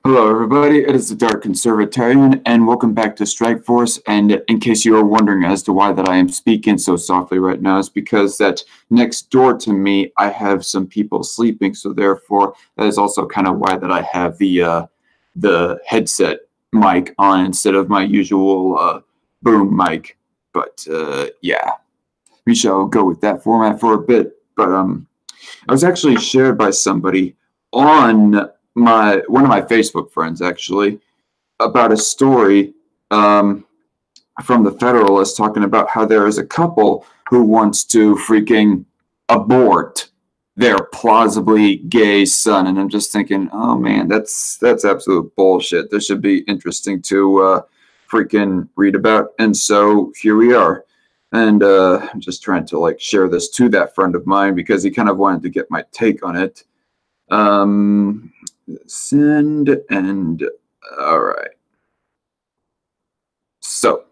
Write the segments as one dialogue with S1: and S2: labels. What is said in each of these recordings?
S1: Hello, everybody. It is the Dark Conservatarian, and welcome back to Strike Force. And in case you are wondering as to why that I am speaking so softly right now, is because that next door to me I have some people sleeping. So therefore, that is also kind of why that I have the headset mic on instead of my usual boom mic. But yeah, we shall go with that format for a bit. But I was actually shared by somebody on one of my Facebook friends actually about a story from the Federalist talking about how there is a couple who wants to freaking abort their plausibly gay son, and I'm just thinking, oh man, that's absolute bullshit. This should be interesting to freaking read about, and so here we are. And I'm just trying to like share this to that friend of mine because he kind of wanted to get my take on it. Send and all right. So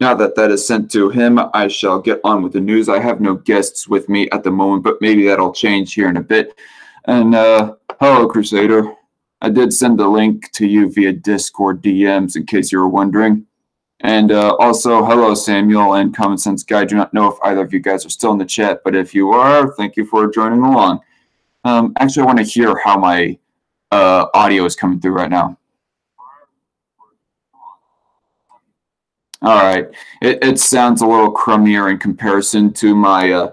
S1: now that that is sent to him, I shall get on with the news. I have no guests with me at the moment, but maybe that'll change here in a bit. And hello, Crusader. I did send the link to you via Discord DMs in case you were wondering. And also, hello, Samuel and Common Sense Guy. I do not know if either of you guys are still in the chat, but if you are, thank you for joining along. Actually, I want to hear how my audio is coming through right now. All right. It sounds a little crummier in comparison to my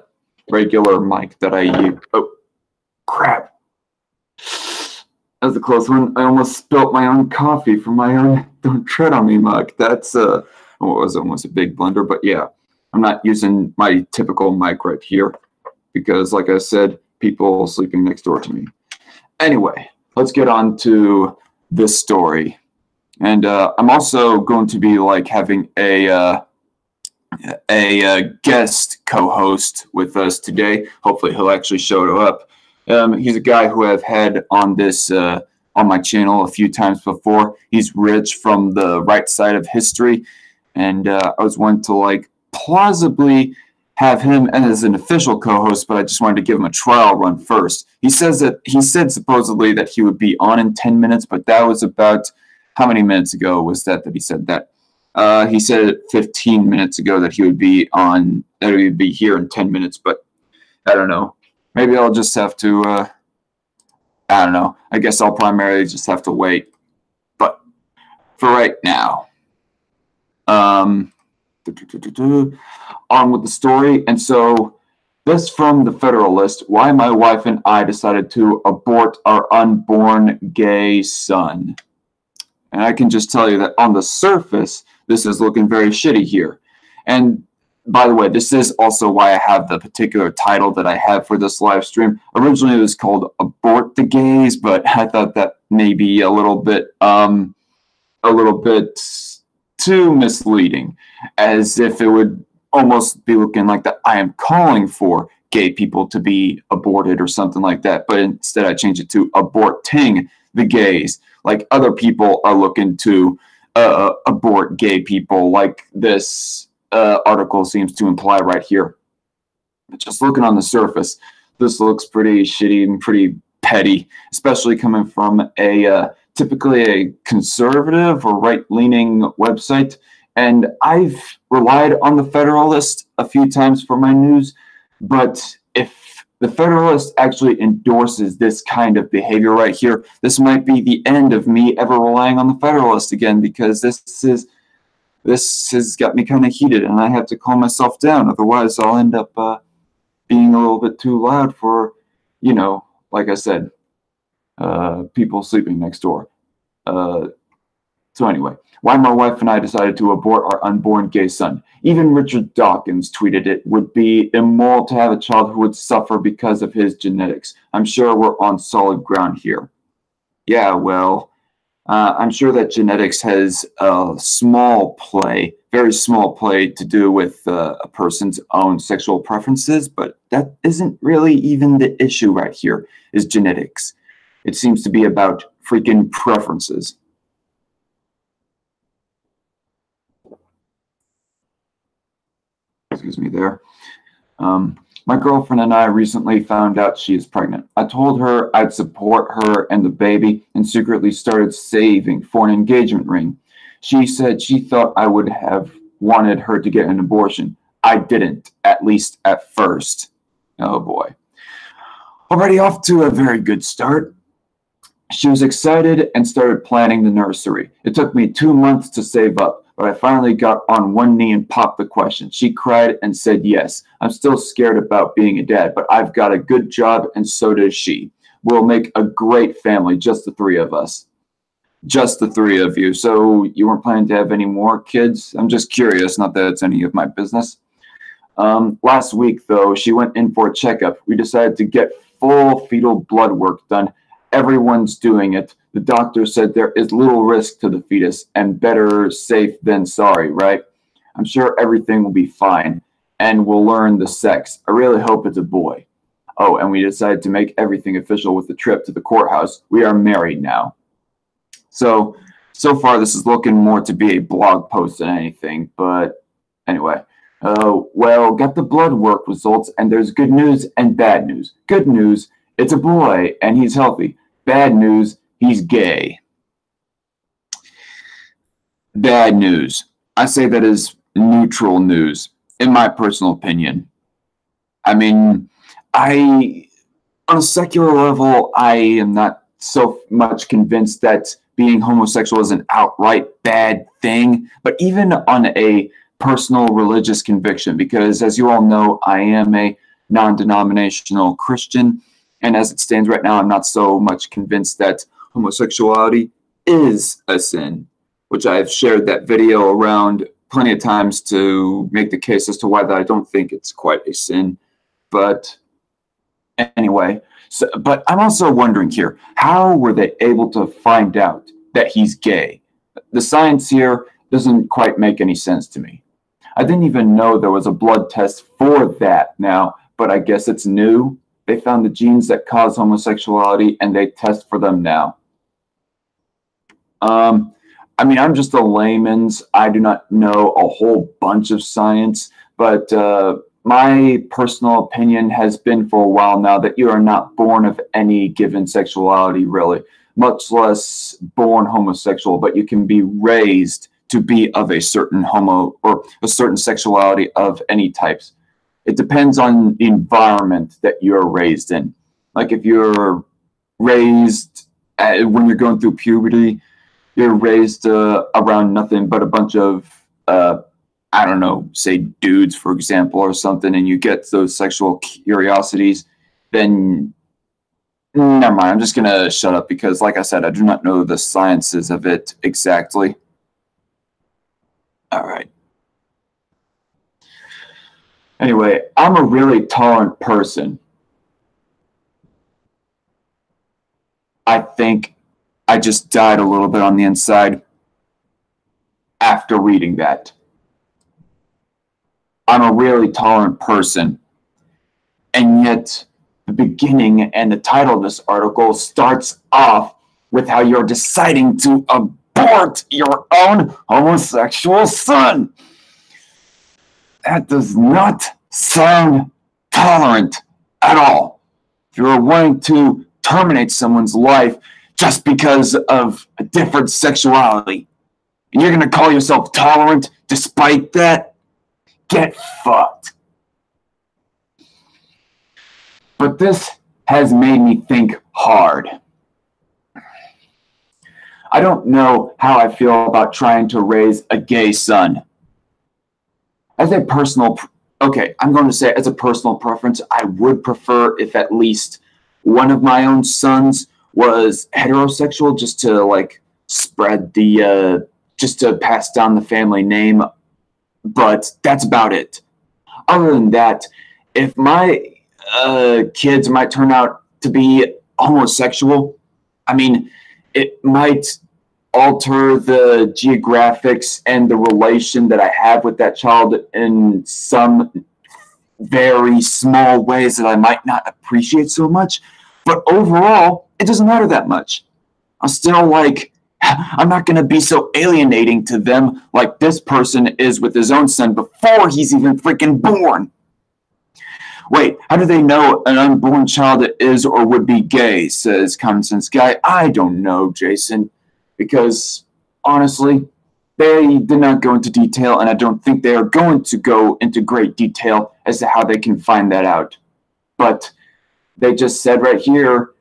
S1: regular mic that I use. Oh, crap. That was a close one. I almost spilt my own coffee from my own Don't Tread on Me mug. That's what was almost a big blunder, but yeah. I'm not using my typical mic right here because, like I said, people sleeping next door to me. Anyway, let's get on to this story. And I'm also going to be like having a guest co-host with us today. Hopefully, he'll actually show up. He's a guy who I've had on this on my channel a few times before. He's Rich from the right side of history, and I was wanting to like plausibly have him as an official co-host, but I just wanted to give him a trial run first. He said supposedly that he would be on in 10 minutes, but that was about how many minutes ago was that he said that? He said 15 minutes ago that he would be on, that he would be here in 10 minutes, but I don't know. Maybe I'll just have to, I don't know. I guess I'll primarily just have to wait. But for right now, on with the story. And so this from the Federalist, why my wife and I decided to abort our unborn gay son. And I can just tell you that on the surface, this is looking very shitty here. And by the way, this is also why I have the particular title that I have for this live stream. Originally, it was called Abort the Gays, but I thought that may be a little bit too misleading, as if it would almost be looking like that I am calling for gay people to be aborted or something like that. But instead, I changed it to aborting the gays, like other people are looking to abort gay people, like this article seems to imply right here. Just looking on the surface, this looks pretty shitty and pretty petty, especially coming from a typically a conservative or right-leaning website. And I've relied on the Federalist a few times for my news, but if the Federalist actually endorses this kind of behavior right here, this might be the end of me ever relying on the Federalist again, because this has got me kind of heated, and I have to calm myself down. Otherwise, I'll end up being a little bit too loud for, you know, like I said, people sleeping next door. So anyway, why my wife and I decided to abort our unborn gay son. Even Richard Dawkins tweeted it would be immoral to have a child who would suffer because of his genetics. I'm sure we're on solid ground here. Yeah, well, I'm sure that genetics has a small play, very small play to do with a person's own sexual preferences, but that isn't really even the issue right here, is genetics. It seems to be about freaking preferences. Excuse me there. My girlfriend and I recently found out she is pregnant. I told her I'd support her and the baby and secretly started saving for an engagement ring. She said she thought I would have wanted her to get an abortion. I didn't, at least at first. Oh boy. Already off to a very good start. She was excited and started planning the nursery. It took me 2 months to save up, but I finally got on one knee and popped the question. She cried and said yes. I'm still scared about being a dad, but I've got a good job and so does she. We'll make a great family, just the three of us. Just the three of you. So you weren't planning to have any more kids? I'm just curious, not that it's any of my business. Last week, though, she went in for a checkup. We decided to get full fetal blood work done. Everyone's doing it. The doctor said there is little risk to the fetus and better safe than sorry, right? I'm sure everything will be fine and we'll learn the sex. I really hope it's a boy. Oh, and we decided to make everything official with the trip to the courthouse. We are married now. So far this is looking more to be a blog post than anything, but anyway. Well, got the blood work results and there's good news and bad news. Good news, it's a boy and he's healthy. Bad news, he's gay. Bad news. I say that is neutral news, in my personal opinion. I mean, on a secular level, I am not so much convinced that being homosexual is an outright bad thing, but even on a personal religious conviction, because as you all know, I am a non-denominational Christian. And as it stands right now, I'm not so much convinced that homosexuality is a sin, which I've shared that video around plenty of times to make the case as to why that I don't think it's quite a sin. But anyway, but I'm also wondering here, how were they able to find out that he's gay? The science here doesn't quite make any sense to me. I didn't even know there was a blood test for that now, but I guess it's new. They found the genes that cause homosexuality and they test for them now. I mean, I'm just a layman's. I do not know a whole bunch of science, but my personal opinion has been for a while now that you are not born of any given sexuality, really, much less born homosexual, but you can be raised to be of a certain homo or a certain sexuality of any types. It depends on the environment that you're raised in. Like if you're raised when you're going through puberty, you're raised around nothing but a bunch of, I don't know, say dudes, for example, or something, and you get those sexual curiosities, then never mind. I'm just going to shut up because, like I said, I do not know the sciences of it exactly. All right. Anyway, I'm a really tolerant person. I think I just died a little bit on the inside after reading that. I'm a really tolerant person. And yet, the beginning and the title of this article starts off with how you're deciding to abort your own homosexual son. That does not sound tolerant at all. If you're wanting to terminate someone's life just because of a different sexuality, and you're going to call yourself tolerant despite that, get fucked. But this has made me think hard. I don't know how I feel about trying to raise a gay son. As a personal, I'm going to say as a personal preference, I would prefer if at least one of my own sons was heterosexual, just to like spread the, just to pass down the family name. But that's about it. Other than that, if my kids might turn out to be homosexual, I mean, it might alter the geographics and the relation that I have with that child in some very small ways that I might not appreciate so much. But overall, it doesn't matter that much. I'm still like, I'm not going to be so alienating to them like this person is with his own son before he's even freaking born. Wait, how do they know an unborn child is or would be gay, says Common Sense Guy. I don't know, Jason, because honestly, they did not go into detail, and I don't think they are going to go into great detail as to how they can find that out. But they just said right here,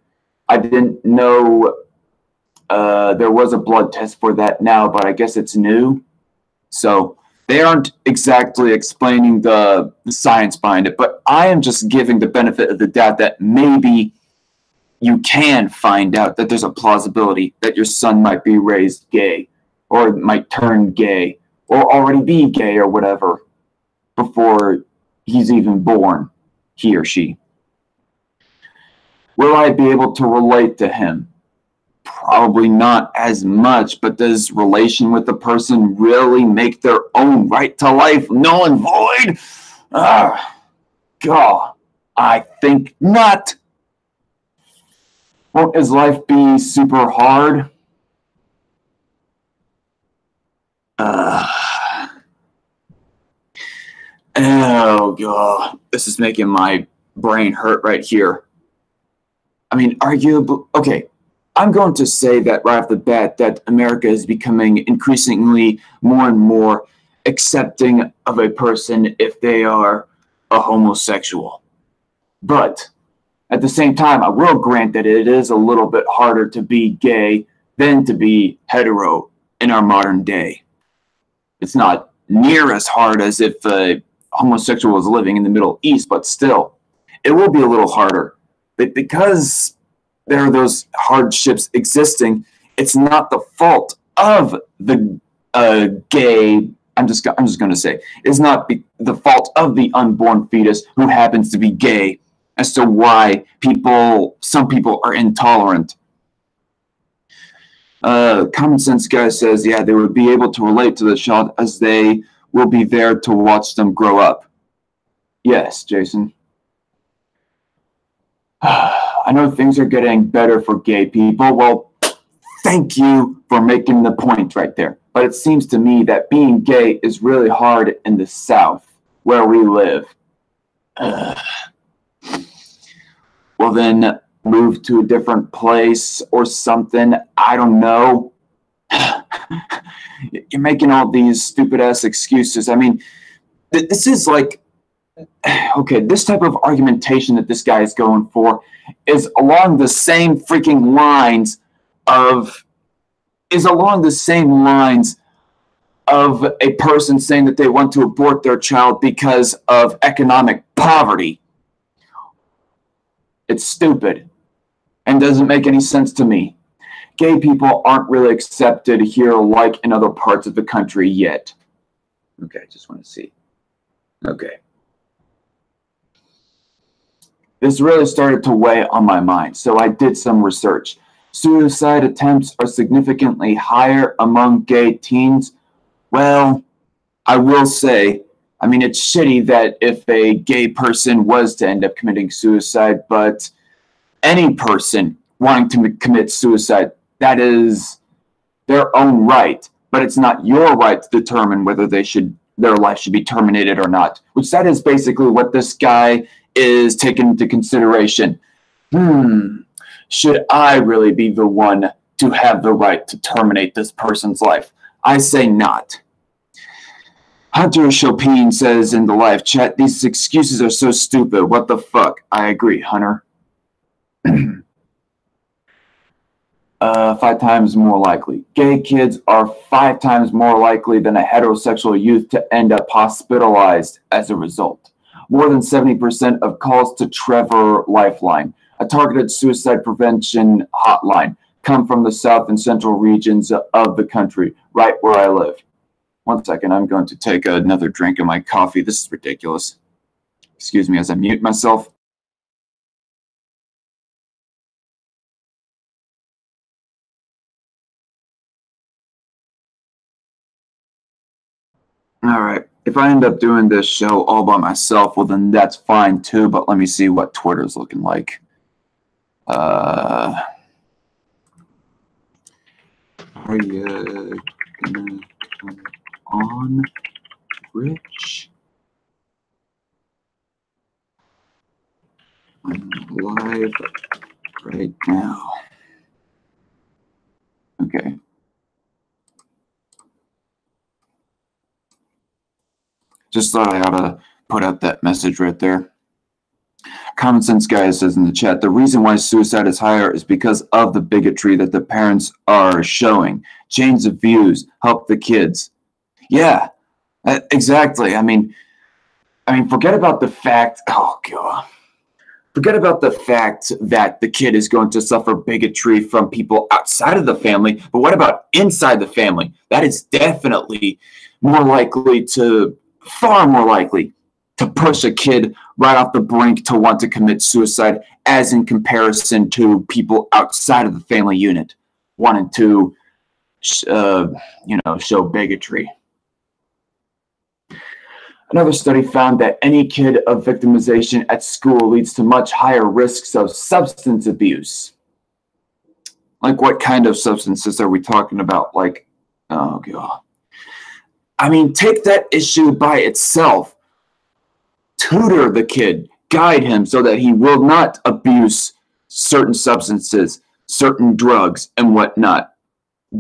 S1: I didn't know there was a blood test for that now, but I guess it's new. So they aren't exactly explaining the science behind it, but I am just giving the benefit of the doubt that maybe you can find out that there's a plausibility that your son might be raised gay or might turn gay or already be gay or whatever before he's even born, he or she. Will I be able to relate to him? Probably not as much, but does relation with the person really make their own right to life null and void? God, I think not. Won't his life be super hard? Oh, God. This is making my brain hurt right here. I mean, arguably, okay, I'm going to say that right off the bat that America is becoming increasingly more and more accepting of a person if they are a homosexual. But at the same time, I will grant that it is a little bit harder to be gay than to be hetero in our modern day. It's not near as hard as if a homosexual was living in the Middle East, but still, it will be a little harder. But because there are those hardships existing, it's not the fault of the gay. I'm just going to say it's not the fault of the unborn fetus who happens to be gay as to why some people are intolerant. Common Sense Guy says, yeah, they would be able to relate to the child as they will be there to watch them grow up. Yes, Jason. I know things are getting better for gay people. Well, thank you for making the point right there. But it seems to me that being gay is really hard in the South, where we live. Well, then move to a different place or something. I don't know. You're making all these stupid-ass excuses. I mean, this is like, okay, this type of argumentation that this guy is going for is along the same freaking lines of a person saying that they want to abort their child because of economic poverty. It's stupid and doesn't make any sense to me. Gay people aren't really accepted here like in other parts of the country yet. Okay, I just want to see. Okay. This really started to weigh on my mind, so I did some research. Suicide attempts are significantly higher among gay teens. Well, I will say, I mean, it's shitty that if a gay person was to end up committing suicide, but any person wanting to commit suicide, that is their own right, but it's not your right to determine whether their life should be terminated or not, which that is basically what this guy is taking into consideration. Should I really be the one to have the right to terminate this person's life? I say not. Hunter Chopin says in the live chat, these excuses are so stupid. What the fuck? I agree, Hunter. 5 times more likely. Gay kids are 5 times more likely than a heterosexual youth to end up hospitalized as a result. More than 70% of calls to Trevor Lifeline, a targeted suicide prevention hotline, come from the south and central regions of the country, right where I live. 1 second, I'm going to take another drink of my coffee. This is ridiculous. Excuse me as I mute myself. All right. If I end up doing this show all by myself, well, then that's fine too. But let me see what Twitter's looking like. Are you gonna come on, Rich? now. Okay. Just thought I ought to put out that message right there. Common Sense Guy says in the chat, the reason why suicide is higher is because of the bigotry that the parents are showing. Change the views, help the kids. Yeah, exactly. I mean, forget about the fact. Oh God. Forget about the fact that the kid is going to suffer bigotry from people outside of the family, but what about inside the family? That is definitely far more likely to push a kid right off the brink to want to commit suicide, as in comparison to people outside of the family unit wanting to, show bigotry. Another study found that any kid of victimization at school leads to much higher risks of substance abuse. Like, what kind of substances are we talking about? Like, oh God. I mean, take that issue by itself. Tutor the kid, guide him so that he will not abuse certain substances, certain drugs, and whatnot.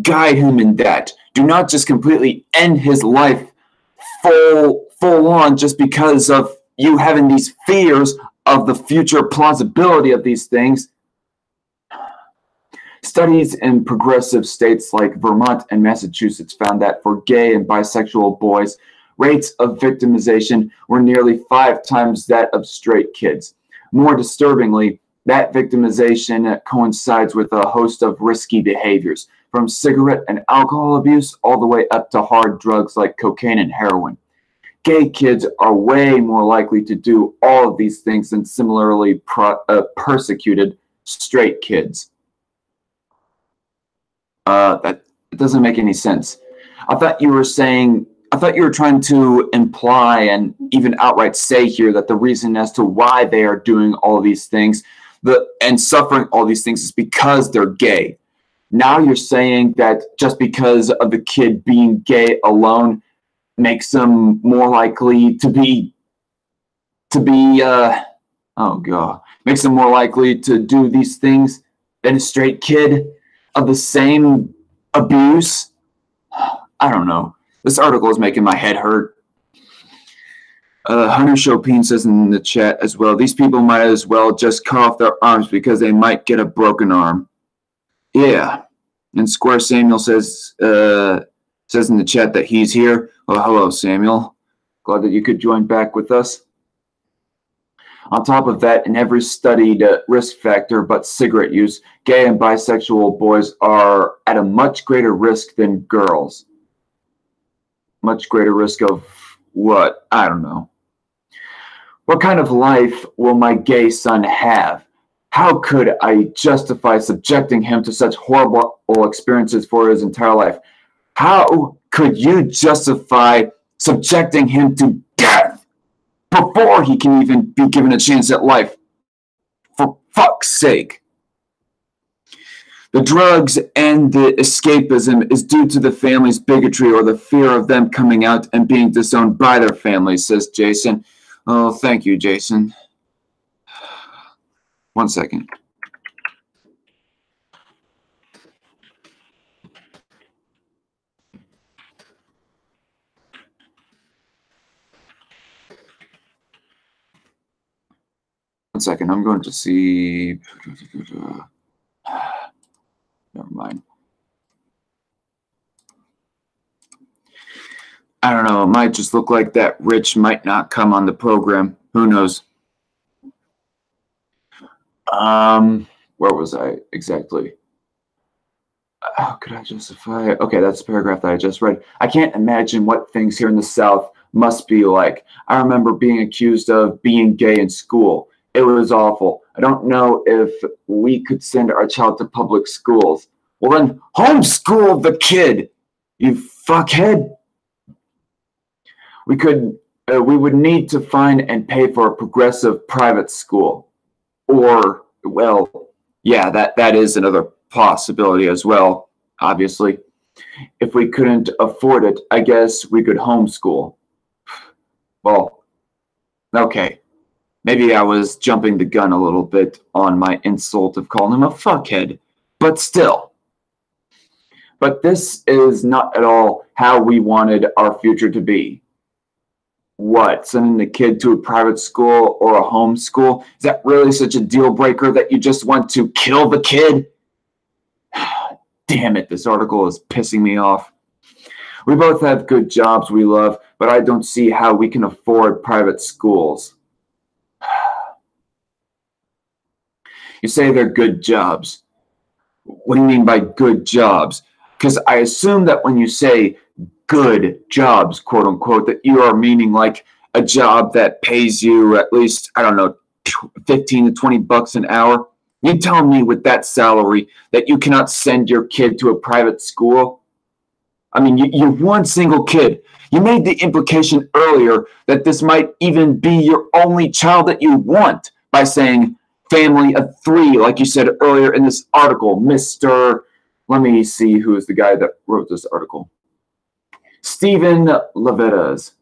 S1: Guide him in that. Do not just completely end his life full on just because of you having these fears of the future plausibility of these things. Studies in progressive states like Vermont and Massachusetts found that for gay and bisexual boys, rates of victimization were nearly 5 times that of straight kids. More disturbingly, that victimization coincides with a host of risky behaviors, from cigarette and alcohol abuse all the way up to hard drugs like cocaine and heroin. Gay kids are way more likely to do all of these things than similarly persecuted straight kids. That doesn't make any sense. I thought you were trying to imply and even outright say here that the reason as to why they are doing all these things and suffering all these things is because they're gay. Now you're saying that just because of the kid being gay alone makes them more likely makes them more likely to do these things than a straight kid of the same abuse? I don't know. This article is making my head hurt. Hunter Chopin says in the chat as well, these people might as well just cut off their arms because they might get a broken arm. Yeah. And Square Samuel says in the chat that he's here. Oh, hello, Samuel. Glad that you could join back with us. On top of that, in every studied risk factor but cigarette use, gay and bisexual boys are at a much greater risk than girls. Much greater risk of what? I don't know. What kind of life will my gay son have? How could I justify subjecting him to such horrible experiences for his entire life? How could you justify subjecting him to death before he can even be given a chance at life? For fuck's sake. The drugs and the escapism is due to the family's bigotry or the fear of them coming out and being disowned by their families, says Jason. Oh, thank you, Jason. 1 second. I'm going to see. Never mind. I don't know. It might just look like that Rich might not come on the program. Who knows? Where was I exactly? How could I justify? Okay, that's the paragraph that I just read. I can't imagine what things here in the South must be like. I remember being accused of being gay in school. It was awful. I don't know if we could send our child to public schools. Well, then homeschool the kid, you fuckhead. We would need to find and pay for a progressive private school. Or, well, yeah, that is another possibility as well, obviously. If we couldn't afford it, I guess we could homeschool. Well, okay. Maybe I was jumping the gun a little bit on my insult of calling him a fuckhead, but still. But this is not at all how we wanted our future to be. What, sending the kid to a private school or a home school? Is that really such a deal breaker that you just want to kill the kid? Damn it, this article is pissing me off. We both have good jobs we love, but I don't see how we can afford private schools. You say they're good jobs. What do you mean by good jobs? Because I assume that when you say good jobs, quote unquote, that you are meaning like a job that pays you at least, I don't know, 15 to 20 bucks an hour. You tell me with that salary that you cannot send your kid to a private school? I mean, you're one single kid. You made the implication earlier that this might even be your only child that you want by saying family of 3, like you said earlier in this article. Let me see who is the guy that wrote this article. Stephen Levitas.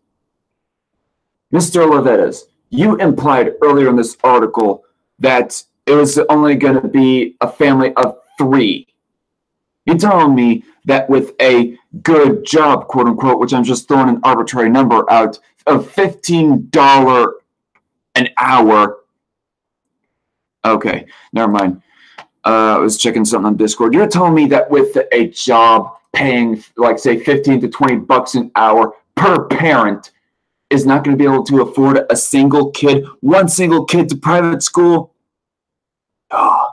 S1: Mr. Levitas, you implied earlier in this article that it was only going to be a family of 3. You're telling me that with a good job, quote unquote, which I'm just throwing an arbitrary number out, of $15 an hour. Okay, never mind. I was checking something on Discord. You're telling me that with a job paying, like, say, 15 to 20 bucks an hour per parent is not going to be able to afford a single kid, one single kid to private school? Oh.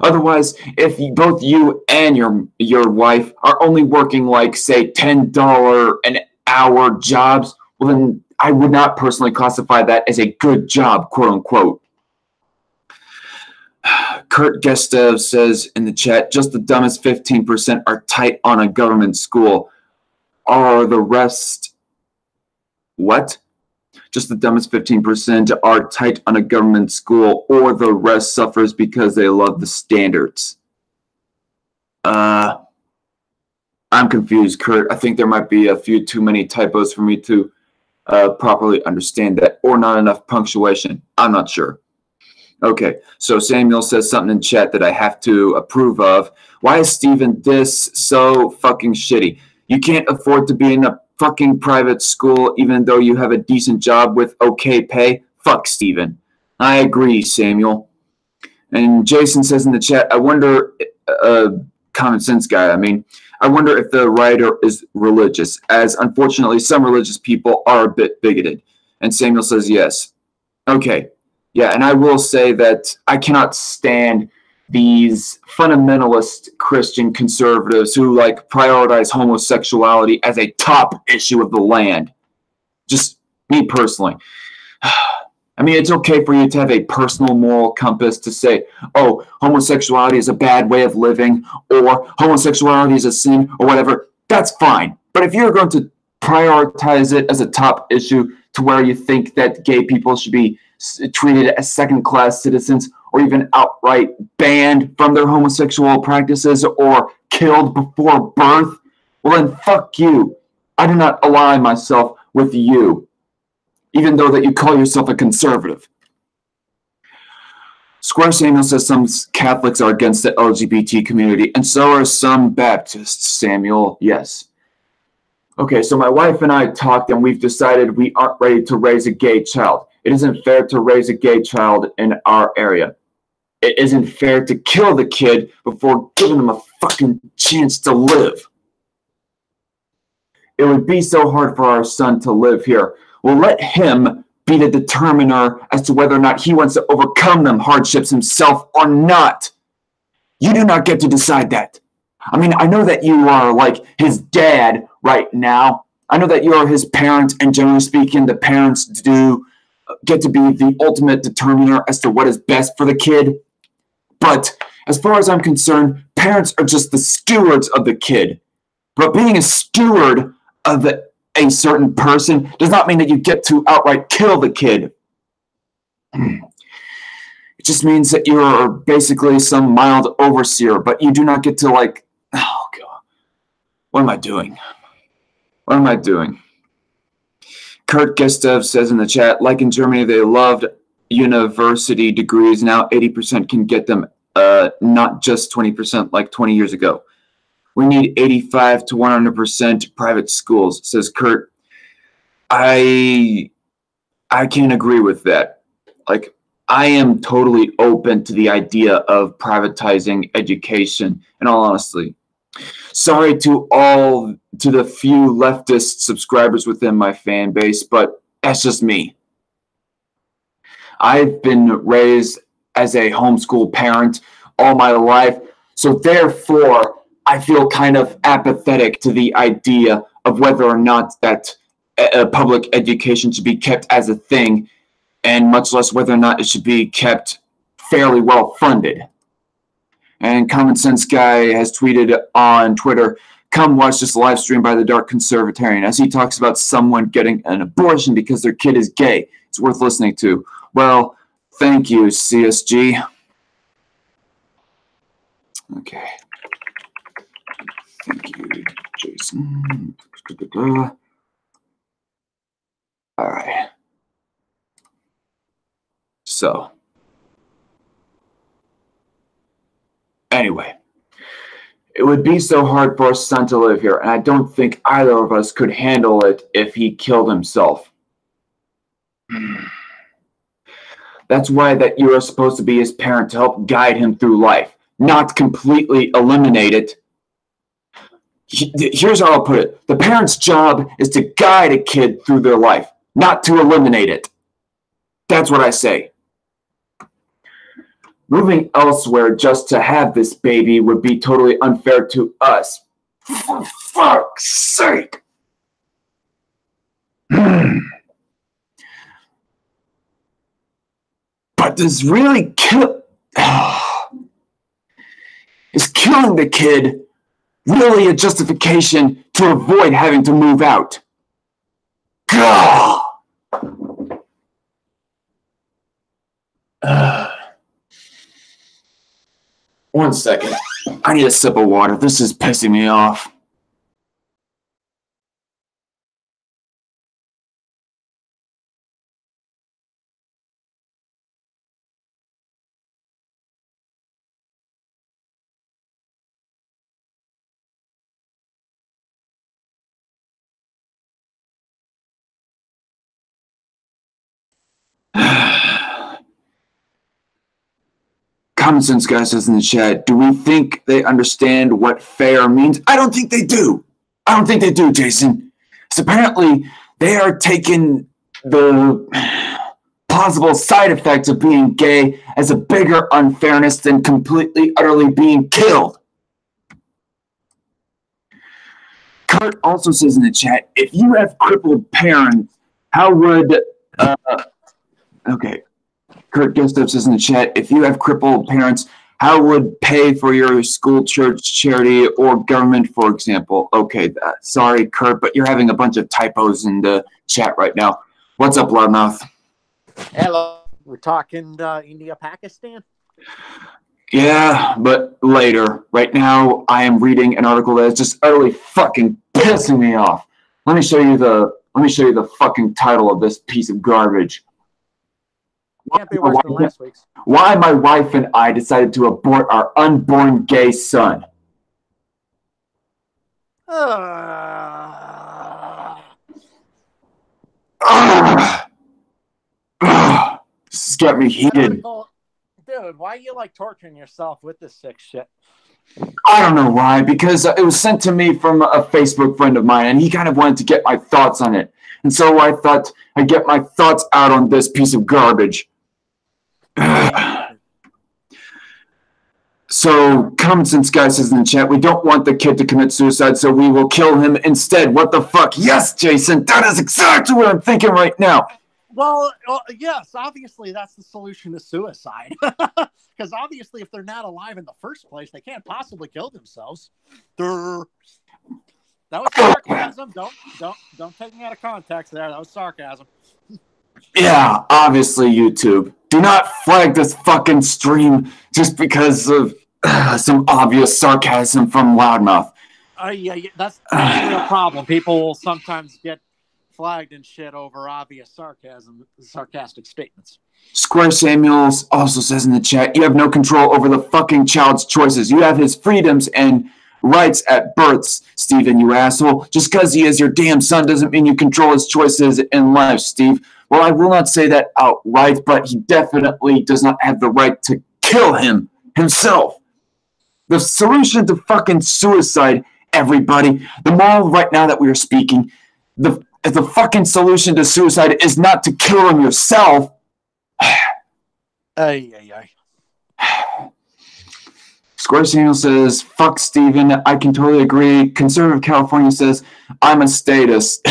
S1: Otherwise, if both you and your wife are only working, like, say, $10 an hour jobs, well, then I would not personally classify that as a good job, quote unquote. Kurt Gestev says in the chat, just the dumbest 15% are tight on a government school. Are the rest... What? Just the dumbest 15% are tight on a government school, or the rest suffers because they love the standards. I'm confused, Kurt. I think there might be a few too many typos for me to properly understand that, or not enough punctuation. I'm not sure. Okay, so Samuel says something in chat that I have to approve of. Why is Steven this so fucking shitty? You can't afford to be in a fucking private school even though you have a decent job with okay pay? Fuck Steven. I agree, Samuel. And Jason says in the chat, I wonder, common sense guy, I wonder if the writer is religious, as unfortunately some religious people are a bit bigoted. And Samuel says yes. Okay. Yeah, and I will say that I cannot stand these fundamentalist Christian conservatives who, like, prioritize homosexuality as a top issue of the land. Just me personally. I mean, it's okay for you to have a personal moral compass to say, oh, homosexuality is a bad way of living, or homosexuality is a sin, or whatever. That's fine. But if you're going to prioritize it as a top issue to where you think that gay people should be treated as second-class citizens, or even outright banned from their homosexual practices or killed before birth, well then fuck you. I do not align myself with you, even though that you call yourself a conservative. Square Samuel says some Catholics are against the LGBT community, and so are some Baptists, Samuel. Yes. Okay, so my wife and I talked, and we've decided we aren't ready to raise a gay child. It isn't fair to raise a gay child in our area. It isn't fair to kill the kid before giving him a fucking chance to live. It would be so hard for our son to live here. Well, let him be the determiner as to whether or not he wants to overcome them hardships himself or not. You do not get to decide that. I mean, I know that you are like his dad right now. I know that you are his parent, and generally speaking, the parents do get to be the ultimate determiner as to what is best for the kid. But as far as I'm concerned, parents are just the stewards of the kid. But being a steward of a certain person does not mean that you get to outright kill the kid. It just means that you're basically some mild overseer, but you do not get to, like, oh God, what am I doing? What am I doing? Kurt Gestev says in the chat, like in Germany, they loved university degrees now, 80% can get them, not just 20% like 20 years ago. We need 85 to 100% private schools, says Kurt. I can't agree with that. Like, I am totally open to the idea of privatizing education, in all honesty. Sorry to the few leftist subscribers within my fan base, but that's just me. I've been raised as a homeschool parent all my life, so therefore I feel kind of apathetic to the idea of whether or not that public education should be kept as a thing, and much less whether or not it should be kept fairly well funded. And Common Sense Guy has tweeted on Twitter, come watch this live stream by the Dark Conservatarian as he talks about someone getting an abortion because their kid is gay. It's worth listening to. Well, thank you, CSG. Okay. Thank you, Jason. All right. So, anyway, it would be so hard for our son to live here, and I don't think either of us could handle it if he killed himself. That's why that you are supposed to be his parent to help guide him through life, not completely eliminate it. Here's how I'll put it. The parent's job is to guide a kid through their life, not to eliminate it. That's what I say. Moving elsewhere just to have this baby would be totally unfair to us. For fuck's sake! But does really is killing the kid really a justification to avoid having to move out? One second. I need a sip of water. This is pissing me off. Common Sense Guy says in the chat, do we think they understand what fair means? I don't think they do. I don't think they do, Jason. So apparently they are taking the possible side effects of being gay as a bigger unfairness than completely, utterly being killed. Kurt also says in the chat, if you have crippled parents, how would... okay. Kurt Gustav says in the chat, if you have crippled parents, how would pay for your school, church, charity, or government, for example? Okay, sorry, Kurt, but you're having a bunch of typos in the chat right now. What's up, Loudmouth?
S2: Hello. We're talking India, Pakistan?
S1: Yeah, but later. Right now, I am reading an article that is just utterly fucking pissing me off. Let me show you the fucking title of this piece of garbage.
S2: Can't be worse than last week's.
S1: Why my wife and I decided to abort our unborn gay son. This has got me heated.
S2: Dude, why are you like torturing yourself with this sick shit?
S1: I don't know why, because it was sent to me from a Facebook friend of mine, and he kind of wanted to get my thoughts on it. And so I thought I'd get my thoughts out on this piece of garbage. So, Common Sense Guy says in the chat, we don't want the kid to commit suicide, so we will kill him instead. What the fuck? Yes, Jason, that is exactly what I'm thinking right now.
S2: Well, yes, obviously that's the solution to suicide. Because obviously if they're not alive in the first place, they can't possibly kill themselves. That was sarcasm. Don't take me out of context there. That was sarcasm.
S1: Yeah, obviously, YouTube. Do not flag this fucking stream just because of some obvious sarcasm from Loudmouth.
S2: Yeah, that's a real problem. People will sometimes get flagged and shit over obvious sarcastic statements.
S1: Square Samuels also says in the chat, you have no control over the fucking child's choices. You have his freedoms and rights at births, Stephen, you asshole. Just because he is your damn son doesn't mean you control his choices in life, Steve. Well, I will not say that outright, but he definitely does not have the right to kill him himself. The solution to fucking suicide, everybody, the moral right now that we are speaking, the fucking solution to suicide is not to kill him yourself. Square Samuel says, fuck Steven, I can totally agree. Conservative California says, I'm a statist.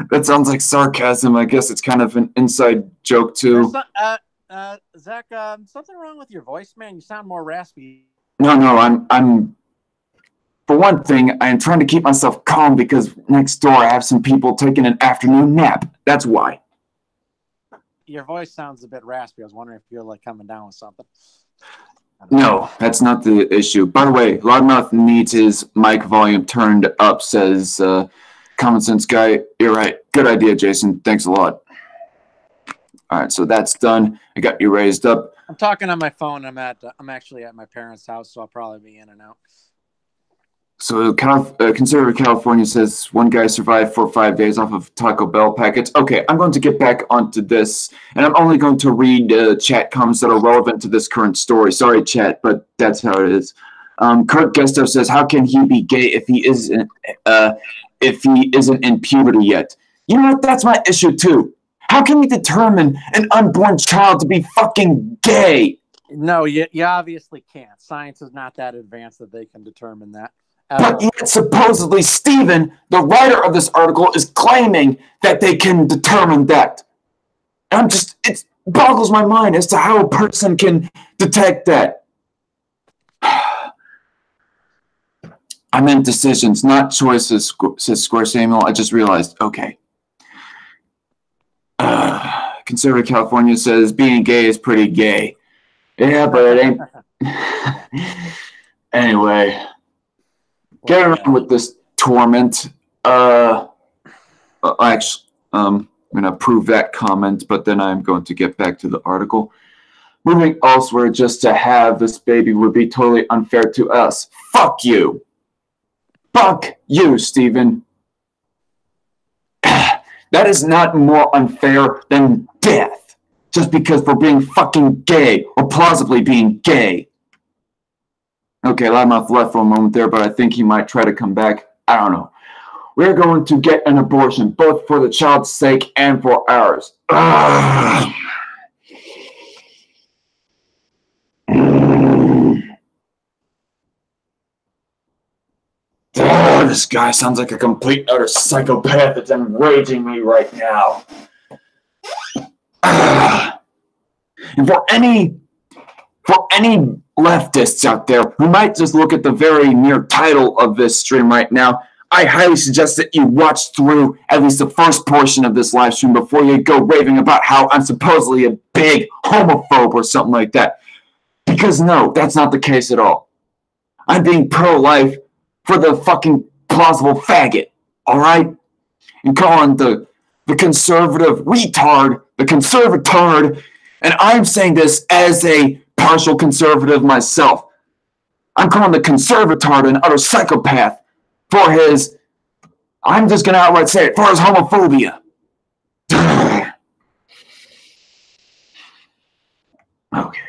S1: That sounds like sarcasm. I guess it's kind of an inside joke, too.
S2: Zach, something wrong with your voice, man? You sound more raspy.
S1: No, I'm for one thing, I am trying to keep myself calm because next door I have some people taking an afternoon nap. That's why.
S2: Your voice sounds a bit raspy. I was wondering if you're like coming down with something.
S1: No, that's not the issue. By the way, Loudmouth needs his mic volume turned up, says Common Sense Guy. You're right. Good idea, Jason. Thanks a lot. All right, so that's done. I got you raised up.
S2: I'm talking on my phone. I'm actually at my parents' house, so I'll probably be in and out.
S1: So Conservative California says one guy survived for 5 days off of Taco Bell packets. Okay, I'm going to get back onto this, and I'm only going to read chat comments that are relevant to this current story. Sorry, chat, but that's how it is. Kurt Gesto says, "How can he be gay if he isn't in puberty yet?" You know what? That's my issue too. How can you determine an unborn child to be fucking gay?
S2: No, you obviously can't. Science is not that advanced that they can determine that.
S1: But yet, supposedly, Stephen, the writer of this article, is claiming that they can determine that. And it boggles my mind as to how a person can detect that. I meant decisions, not choices, says Square Samuel. I just realized. Okay. Conservative California says being gay is pretty gay. Yeah, but it ain't. Anyway. Get around with this torment. Actually, I'm going to approve that comment, but then I'm going to get back to the article. Moving elsewhere just to have this baby would be totally unfair to us. Fuck you. Fuck you, Stephen. That is not more unfair than death. Just because we're being fucking gay or plausibly being gay. Okay, Loudmouth left for a moment there, but I think he might try to come back. I don't know. We're going to get an abortion, both for the child's sake and for ours. This guy sounds like a complete utter psychopath that's enraging me right now. And for any leftists out there who might just look at the very near title of this stream right now, I highly suggest that you watch through at least the first portion of this live stream before you go raving about how I'm supposedly a big homophobe or something like that. Because no, that's not the case at all. I'm being pro-life for the fucking plausible faggot, all right? And calling the conservative retard the conservatard, and I'm saying this as a partial conservative myself. I'm calling the conservatard an utter psychopath for his, I'm just going to outright say it, for his homophobia. Okay.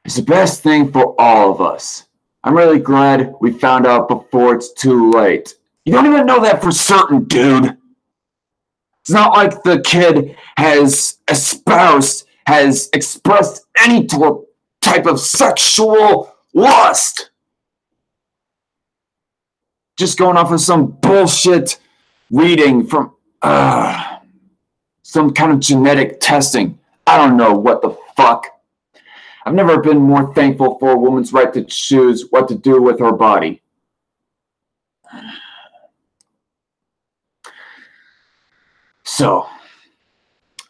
S1: It's the best thing for all of us. I'm really glad we found out before it's too late. You don't even know that for certain, dude. It's not like the kid has espoused, has expressed any type of sexual lust. Just going off of some bullshit reading from some kind of genetic testing. I don't know what the fuck. I've never been more thankful for a woman's right to choose what to do with her body. So,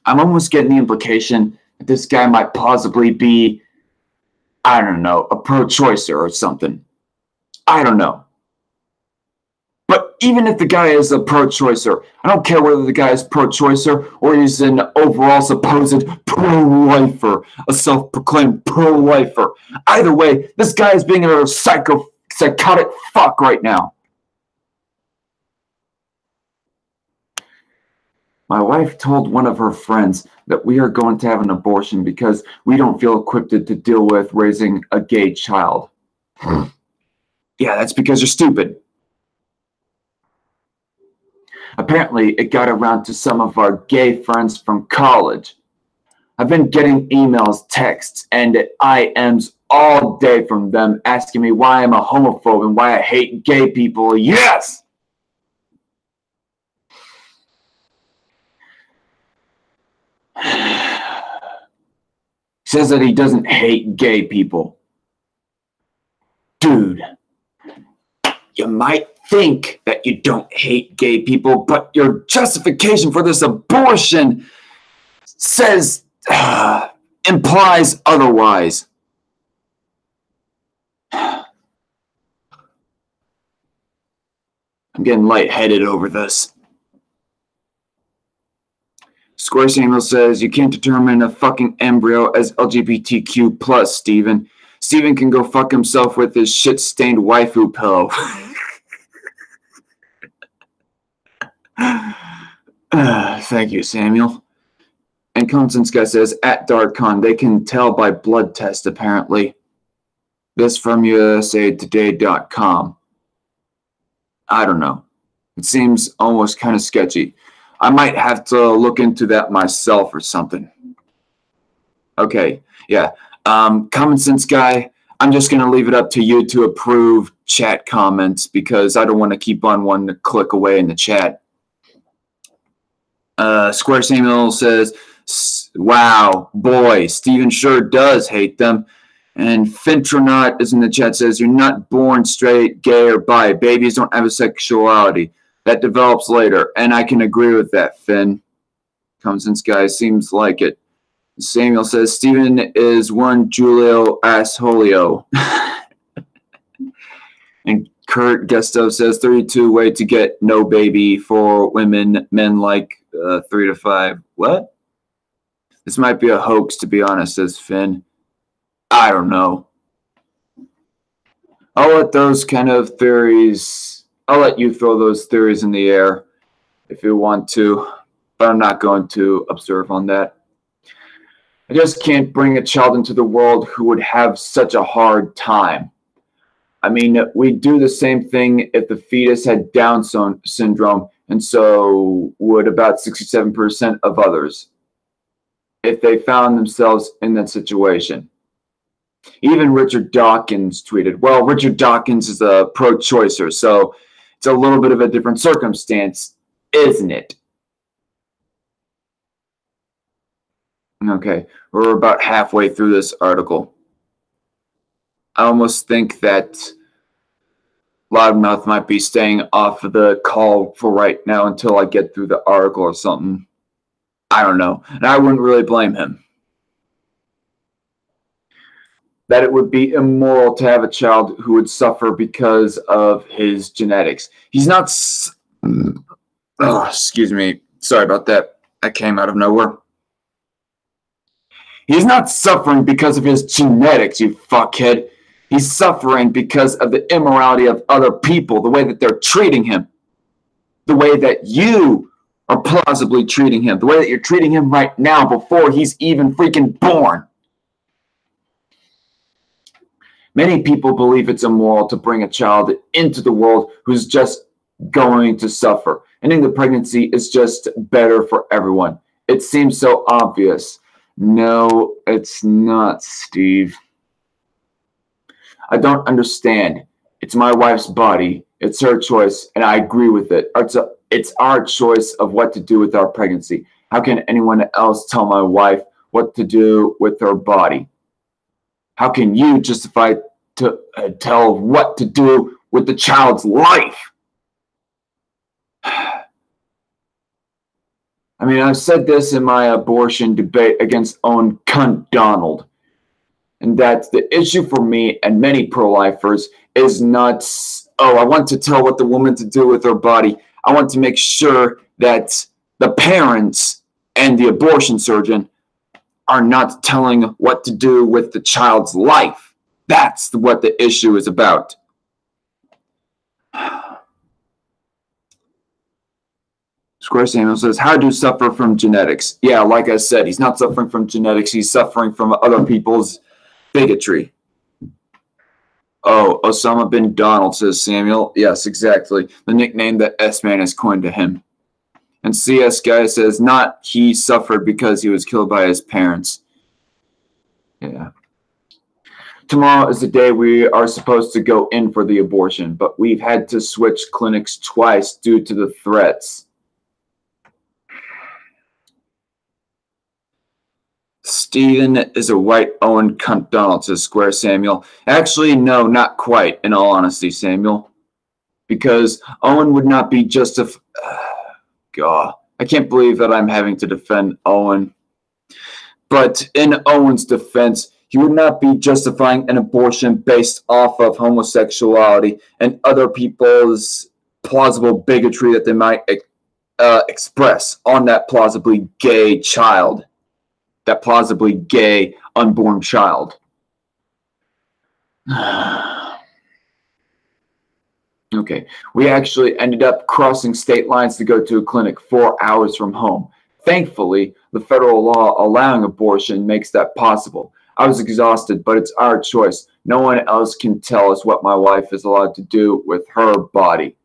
S1: I'm almost getting the implication that this guy might possibly be, I don't know, a pro-choicer or something. I don't know. But even if the guy is a pro-choicer, I don't care whether the guy is pro-choicer or he's an overall supposed pro-lifer, a self-proclaimed pro-lifer. Either way, this guy is being a psychotic fuck right now. My wife told one of her friends that we are going to have an abortion because we don't feel equipped to deal with raising a gay child. Yeah, that's because you're stupid. Apparently, it got around to some of our gay friends from college. I've been getting emails, texts, and IMs all day from them asking me why I'm a homophobe and why I hate gay people. Yes! Says that he doesn't hate gay people. Dude, you might think that you don't hate gay people, but your justification for this abortion says, implies otherwise. I'm getting lightheaded over this. Square Samuel says, you can't determine a fucking embryo as LGBTQ plus, Steven. Steven can go fuck himself with his shit-stained waifu pillow. Thank you, Samuel. And Constance Guy says, at DarkCon, they can tell by blood test, apparently. This from USAtoday.com. I don't know. It seems almost kind of sketchy. I might have to look into that myself or something. Okay, yeah. Common Sense Guy, I'm just going to leave it up to you to approve chat comments because I don't want to keep on one to click away in the chat. Square Samuel says, wow, boy, Steven sure does hate them. And Fintronaut is in the chat, says, you're not born straight, gay, or bi. Babies don't have a sexuality. That develops later. And I can agree with that, Finn. Common Sense Guy seems like it. Samuel says, Steven is one Julio Assholio. And Kurt Gusto says, 32 way to get no baby for women, men like 3 to 5. What? This might be a hoax, to be honest, says Finn. I don't know. I'll let those kind of theories, I'll let you throw those theories in the air if you want to, but I'm not going to observe on that. I just can't bring a child into the world who would have such a hard time. I mean, we'd do the same thing if the fetus had Down syndrome, and so would about 67% of others if they found themselves in that situation. Even Richard Dawkins tweeted, well, Richard Dawkins is a pro-choicer, so it's a little bit of a different circumstance, isn't it? Okay, we're about halfway through this article. I almost think that Loudmouth might be staying off of the call for right now until I get through the article or something. I don't know, and I wouldn't really blame him. That it would be immoral to have a child who would suffer because of his genetics. He's not... Oh, excuse me. Sorry about that. That came out of nowhere. He's not suffering because of his genetics, you fuckhead. He's suffering because of the immorality of other people, the way that they're treating him, the way that you are plausibly treating him, the way that you're treating him right now before he's even freaking born. Many people believe it's immoral to bring a child into the world who's just going to suffer. Ending the pregnancy is just better for everyone. It seems so obvious. No, it's not, Steve. I don't understand. It's my wife's body. It's her choice, and I agree with it. It's our choice of what to do with our pregnancy. How can anyone else tell my wife what to do with her body? How can you justify to tell what to do with the child's life? I mean, I've said this in my abortion debate against Owen Cunt Donald. And that's the issue for me and many pro-lifers is not oh, I want to tell what the woman to do with her body. I want to make sure that the parents and the abortion surgeon are not telling what to do with the child's life. That's what the issue is about. Square Samuel says, how do you suffer from genetics? Yeah, like I said, he's not suffering from genetics. He's suffering from other people's bigotry. Oh, Osama bin Donald, says Samuel. Yes, exactly. The nickname that S-Man has coined to him. And CS Guy says, not he suffered because he was killed by his parents. Yeah. Tomorrow is the day we are supposed to go in for the abortion, but we've had to switch clinics twice due to the threats. Steven is a white Owen cunt Donald, says Square Samuel. Actually, no, not quite, in all honesty, Samuel. Because Owen would not be justified. God, I can't believe that I'm having to defend Owen. But in Owen's defense, he would not be justifying an abortion based off of homosexuality and other people's plausible bigotry that they might express on that plausibly gay child. That plausibly gay unborn child. Okay, we actually ended up crossing state lines to go to a clinic 4 hours from home. Thankfully, the federal law allowing abortion makes that possible. I was exhausted, but it's our choice. No one else can tell us what my wife is allowed to do with her body.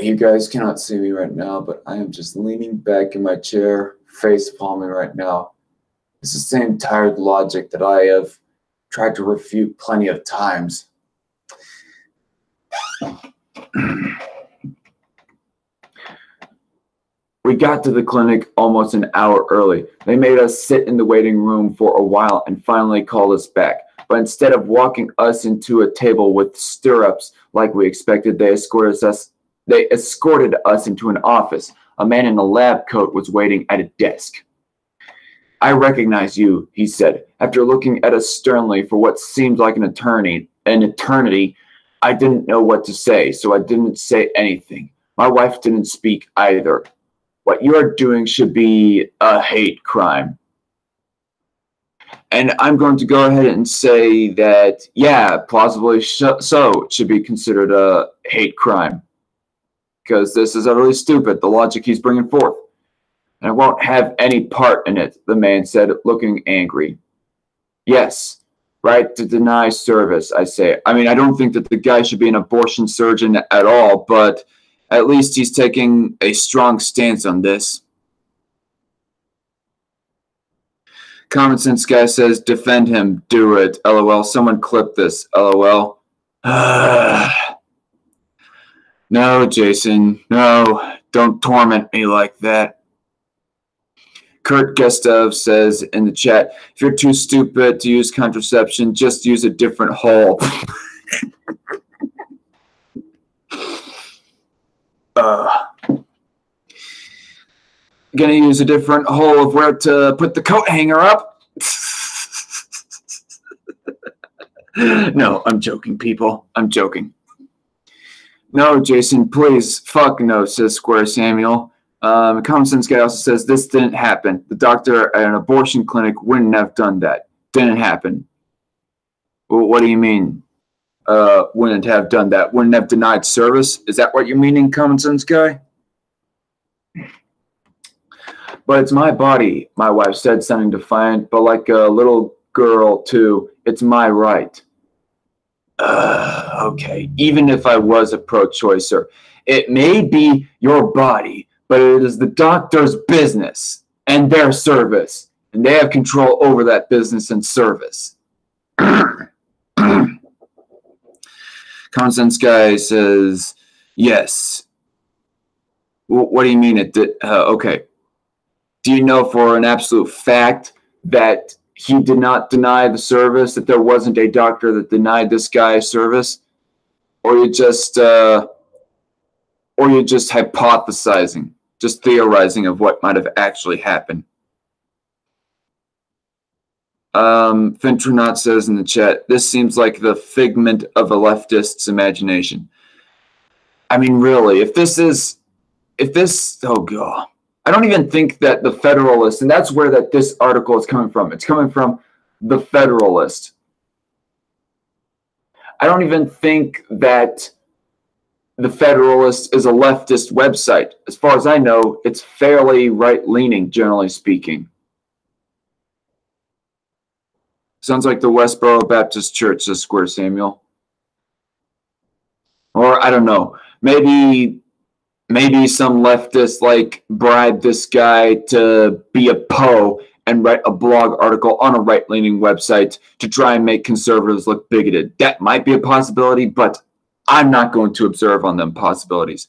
S1: You guys cannot see me right now, but I am just leaning back in my chair, face palming right now. It's the same tired logic that I have tried to refute plenty of times. We got to the clinic almost an hour early. They made us sit in the waiting room for a while and finally called us back. But instead of walking us into a table with stirrups like we expected, they escorted us into an office. A man in a lab coat was waiting at a desk. I recognize you, he said. After looking at us sternly for what seemed like an eternity, I didn't know what to say, so I didn't say anything. My wife didn't speak either. What you are doing should be a hate crime. And I'm going to go ahead and say that, yeah, plausibly so it should be considered a hate crime. Because this is utterly stupid, the logic he's bringing forth. And I won't have any part in it, the man said, looking angry. Yes, right to deny service, I say. I mean, I don't think that the guy should be an abortion surgeon at all, but at least he's taking a strong stance on this. Common Sense Guy says, defend him, do it, LOL. Someone clip this, LOL. No, Jason, no, don't torment me like that. Kurt Gustav says in the chat, if you're too stupid to use contraception, just use a different hole. Gonna use a different hole of where to put the coat hanger up. No, I'm joking, people. I'm joking. No, Jason, please. Fuck no, says Square Samuel. Common Sense Guy also says this didn't happen. The doctor at an abortion clinic wouldn't have done that. Didn't happen. Well, what do you mean? Wouldn't have done that? Wouldn't have denied service? Is that what you're meaning, Common Sense Guy? But it's my body, my wife said, sounding defiant, but like a little girl, too. It's my right. Okay, even if I was a pro-choicer, it may be your body, but it is the doctor's business and their service, and they have control over that business and service. Common Sense Guy says, yes. What do you mean it did? Okay. Do you know for an absolute fact that he did not deny the service, that there wasn't a doctor that denied this guy service? Or you're just hypothesizing, just theorizing of what might have actually happened? Fintronaut says in the chat, this seems like the figment of a leftist's imagination. I mean, really, if this, oh god, I don't even think that the Federalist, and that's where this article is coming from. It's coming from the Federalist. I don't even think that the Federalist is a leftist website. As far as I know, it's fairly right-leaning, generally speaking. Sounds like the Westboro Baptist Church, says Square Samuel. Or, I don't know, maybe some leftist, like, bribed this guy to be a Poe and write a blog article on a right-leaning website to try and make conservatives look bigoted. That might be a possibility, but I'm not going to observe on them possibilities.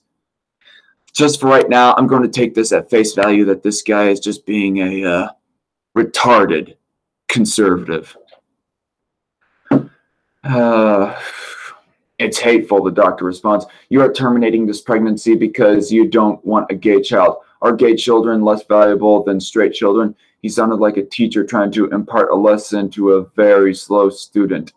S1: Just for right now, I'm going to take this at face value that this guy is just being a retarded conservative. It's hateful, the doctor responds. You are terminating this pregnancy because you don't want a gay child. Are gay children less valuable than straight children? He sounded like a teacher trying to impart a lesson to a very slow student.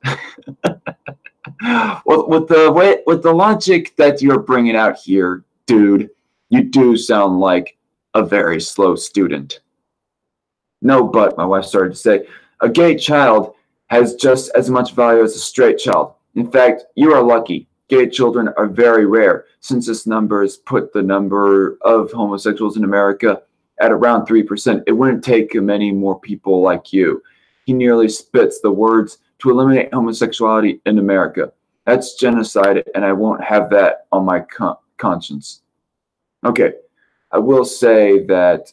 S1: Well, with the logic that you're bringing out here, dude, you do sound like a very slow student. No, but, my wife started to say, a gay child has just as much value as a straight child. In fact, you are lucky. Gay children are very rare. Census numbers put the number of homosexuals in America at around 3%. It wouldn't take many more people like you. He nearly spits the words, to eliminate homosexuality in America. That's genocide, and I won't have that on my conscience. Okay, I will say that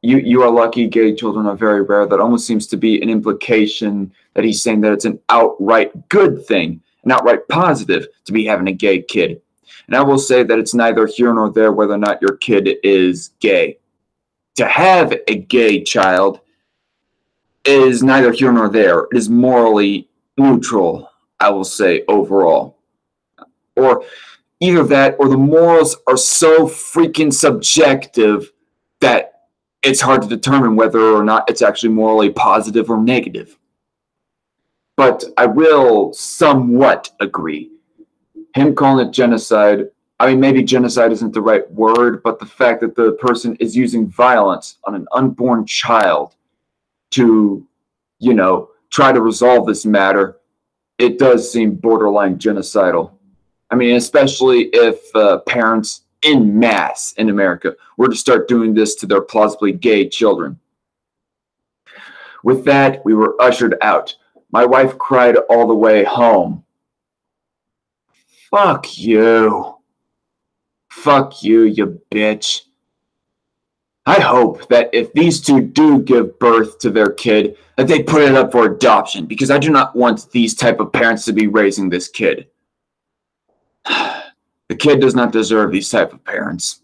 S1: you are lucky, gay children are very rare. That almost seems to be an implication that he's saying that it's an outright good thing, an outright positive to be having a gay kid. And I will say that it's neither here nor there whether or not your kid is gay. To have a gay child is neither here nor there. It is morally neutral, I will say, overall. Or either that or the morals are so freaking subjective that it's hard to determine whether or not it's actually morally positive or negative. But I will somewhat agree. Him calling it genocide, I mean, maybe genocide isn't the right word, but the fact that the person is using violence on an unborn child to, you know, try to resolve this matter, it does seem borderline genocidal. I mean, especially if parents en masse in America were to start doing this to their plausibly gay children. With that, we were ushered out. My wife cried all the way home. Fuck you. Fuck you, you bitch. I hope that if these two do give birth to their kid, that they put it up for adoption, because I do not want these type of parents to be raising this kid. The kid does not deserve these type of parents.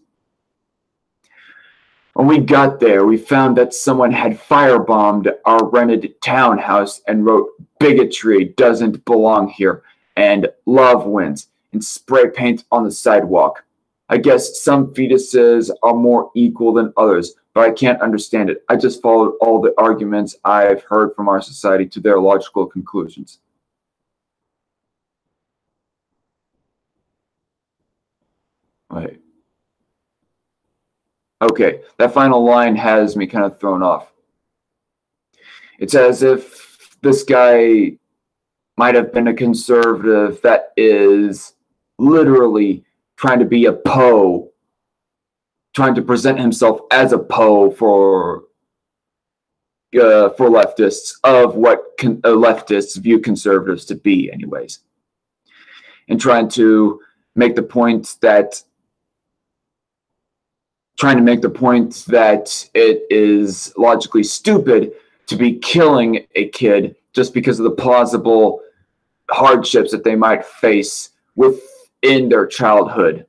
S1: When we got there, we found that someone had firebombed our rented townhouse and wrote, "Bigotry doesn't belong here," and "Love wins," and spray paint on the sidewalk. I guess some fetuses are more equal than others, but I can't understand it. I just followed all the arguments I've heard from our society to their logical conclusions. Wait. Okay, that final line has me kind of thrown off. It's as if this guy might have been a conservative that is literally trying to be a Poe, trying to present himself as a Poe for leftists, of what leftists view conservatives to be anyways. And trying to make the point that it is logically stupid to be killing a kid just because of the plausible hardships that they might face within their childhood.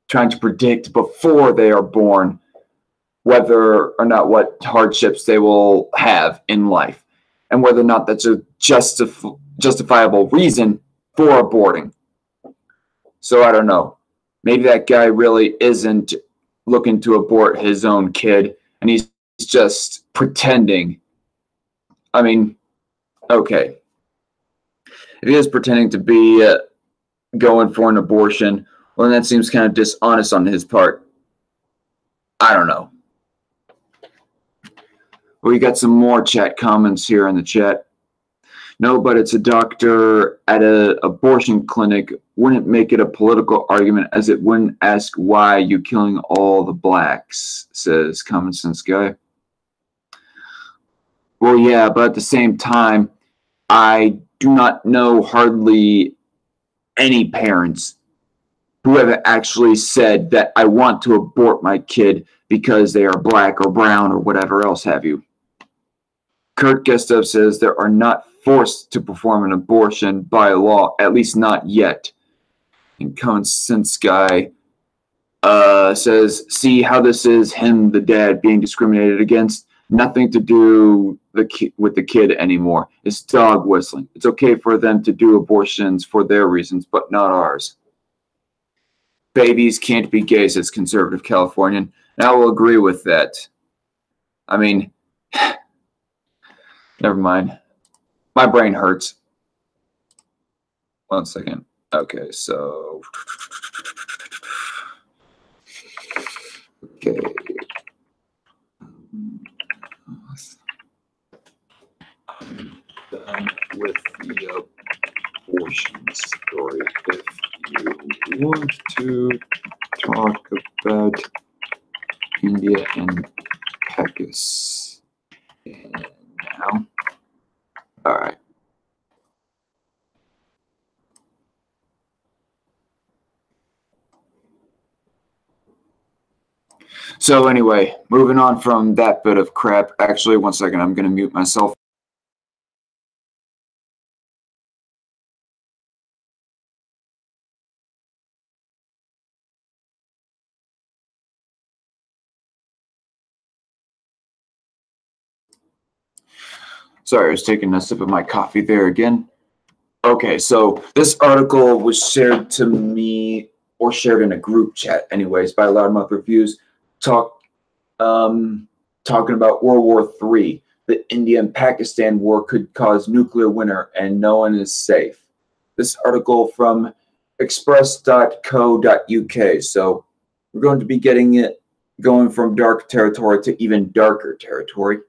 S1: Trying to predict before they are born whether or not what hardships they will have in life, and whether or not that's a justifiable reason for aborting. So I don't know. Maybe that guy really isn't looking to abort his own kid, and he's just pretending. I mean, okay. If he is pretending to be going for an abortion, well, then that seems kind of dishonest on his part. I don't know. We got some more chat comments here in the chat. No, but it's a doctor at an abortion clinic. Wouldn't make it a political argument, as it wouldn't ask why you killing all the blacks, says Common Sense Guy. Well, yeah, but at the same time, I do not know hardly any parents who have actually said that I want to abort my kid because they are black or brown or whatever else have you. Kurt Gustav says there are not forced to perform an abortion by law, at least not yet. And Common Sense Guy says, see how this is him, the dad, being discriminated against? Nothing to do with the kid anymore. It's dog whistling. It's okay for them to do abortions for their reasons, but not ours. Babies can't be gay, says conservative Californian. And I will agree with that. I mean, never mind. My brain hurts. 1 second. Okay, so. Okay. I'm done with the abortion story. If you want to talk about India and Pakistan now. All right. So anyway, moving on from that bit of crap. Actually, 1 second, I'm going to mute myself. Sorry, I was taking a sip of my coffee there again. Okay, so this article was shared to me, or shared in a group chat anyways, by Loudmouth Reviews, talking about World War III. The India and Pakistan war could cause nuclear winter and no one is safe. This article from express.co.uk. So we're going to be getting it going from dark territory to even darker territory.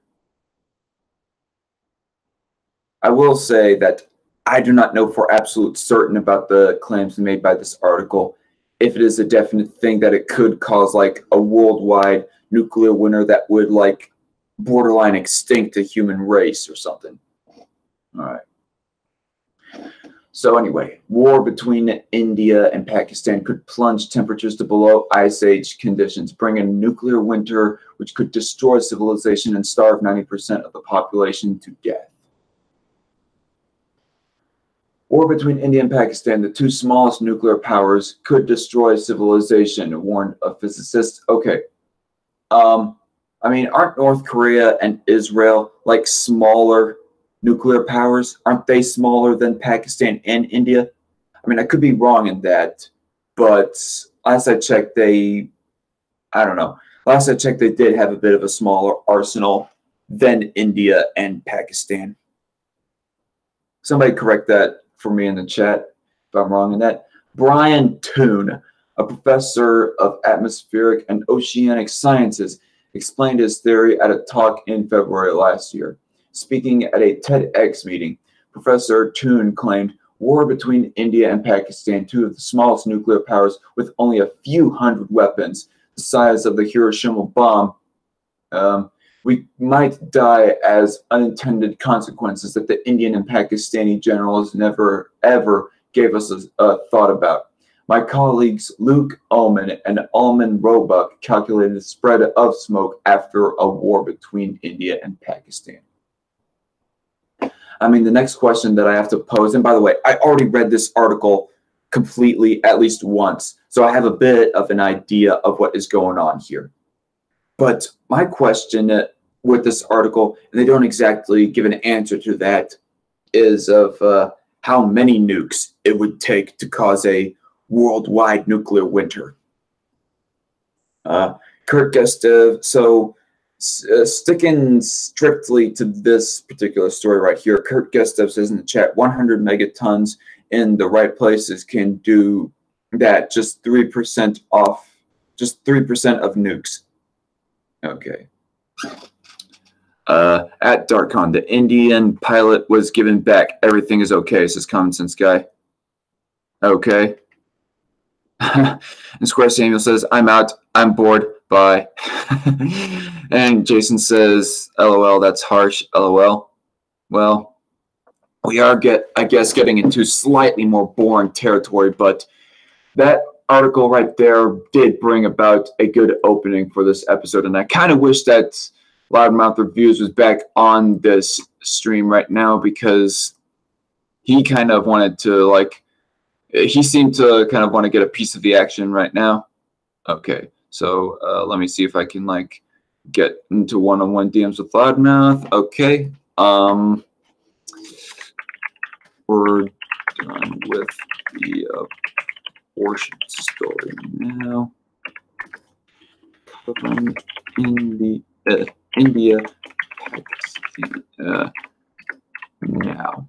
S1: I will say that I do not know for absolute certain about the claims made by this article, if it is a definite thing that it could cause like a worldwide nuclear winter that would like borderline extinct the human race or something. All right. So anyway, war between India and Pakistan could plunge temperatures to below ice age conditions, bring a nuclear winter which could destroy civilization and starve 90% of the population to death. War between India and Pakistan, the two smallest nuclear powers, could destroy civilization, warned a physicist. Okay. I mean, aren't North Korea and Israel like smaller nuclear powers? Aren't they smaller than Pakistan and India? I mean, I could be wrong in that, but last I checked, I don't know. Last I checked, they did have a bit of a smaller arsenal than India and Pakistan. Somebody correct that for me in the chat if I'm wrong in that. Brian Toon, a professor of atmospheric and oceanic sciences, explained his theory at a talk in February last year. Speaking at a TEDx meeting, Professor Toon claimed war between India and Pakistan, two of the smallest nuclear powers with only a few hundred weapons, the size of the Hiroshima bomb, we might die as unintended consequences that the Indian and Pakistani generals never, ever gave us a thought about. My colleagues Luke Ullman and Alman Roebuck calculated the spread of smoke after a war between India and Pakistan. I mean, the next question that I have to pose, and by the way, I already read this article completely at least once, so I have a bit of an idea of what is going on here. But my question with this article, and they don't exactly give an answer to that, is of how many nukes it would take to cause a worldwide nuclear winter. Kurt Gustav, so Sticking strictly to this particular story right here, Kurt Gustav says in the chat, 100 megatons in the right places can do that. Just 3% off, just 3% of nukes. Okay. At Darkon, the Indian pilot was given back. Everything is okay, says Common Sense Guy. Okay. And Square Samuel says, I'm out. I'm bored. Bye. And Jason says, LOL, that's harsh. LOL. Well, we are, I guess, getting into slightly more boring territory, but that article right there did bring about a good opening for this episode, and I kind of wish that Loudmouth Reviews was back on this stream right now, because he kind of wanted to, like, he seemed to kind of want to get a piece of the action right now. Okay, so let me see if I can, like, get into one-on-one DMs with Loudmouth. Okay, we're done with the abortion story now. In the India, Pakistan, now.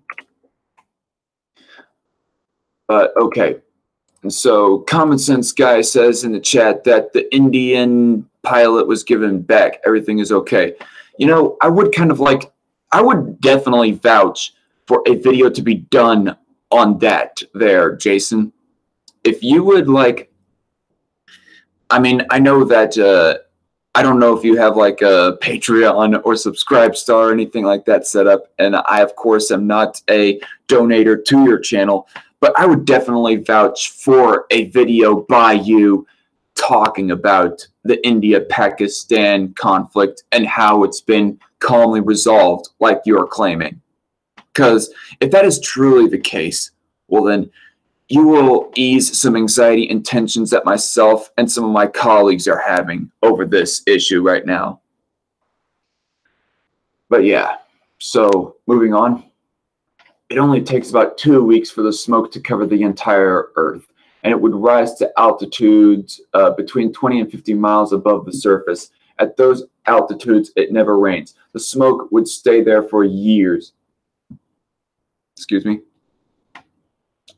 S1: Okay. And so Common Sense Guy says in the chat that the Indian pilot was given back. Everything is okay. You know, I would definitely vouch for a video to be done on that there, Jason. If you would, like, I mean, I know that, I don't know if you have, like, a Patreon or Subscribestar or anything like that set up, and I, of course, am not a donator to your channel, but I would definitely vouch for a video by you talking about the India-Pakistan conflict and how it's been calmly resolved, like you're claiming. Because if that is truly the case, well then, you will ease some anxiety and tensions that myself and some of my colleagues are having over this issue right now. But yeah, so moving on. It only takes about 2 weeks for the smoke to cover the entire Earth, and it would rise to altitudes between 20 and 50 miles above the surface. At those altitudes, it never rains. The smoke would stay there for years. Excuse me.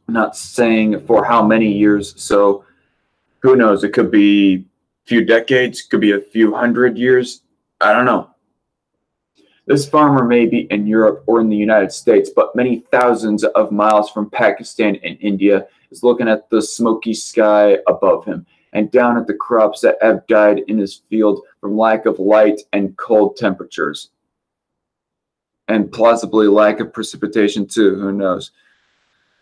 S1: I'm not saying for how many years, so who knows? It could be a few decades, could be a few hundred years. I don't know. This farmer may be in Europe or in the United States, but many thousands of miles from Pakistan and India is looking at the smoky sky above him and down at the crops that have died in his field from lack of light and cold temperatures. And plausibly lack of precipitation too, who knows.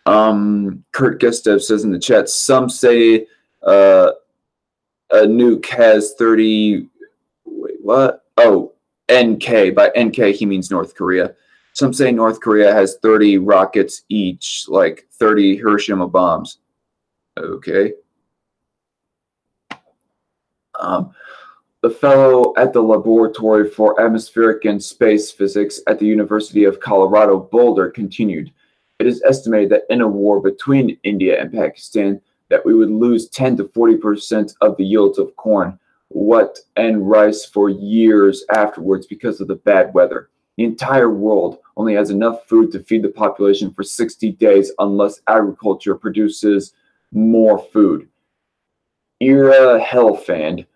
S1: Kurt Gustav says in the chat, some say a nuke has 30, wait, what? Oh, NK. By NK, he means North Korea. Some say North Korea has 30 rockets each, like 30 Hiroshima bombs. Okay. The fellow at the Laboratory for Atmospheric and Space Physics at the University of Colorado Boulder continued. It is estimated that in a war between India and Pakistan, that we would lose 10 to 40% of the yields of corn, wheat, and rice for years afterwards because of the bad weather. The entire world only has enough food to feed the population for 60 days unless agriculture produces more food. Ira Helfand,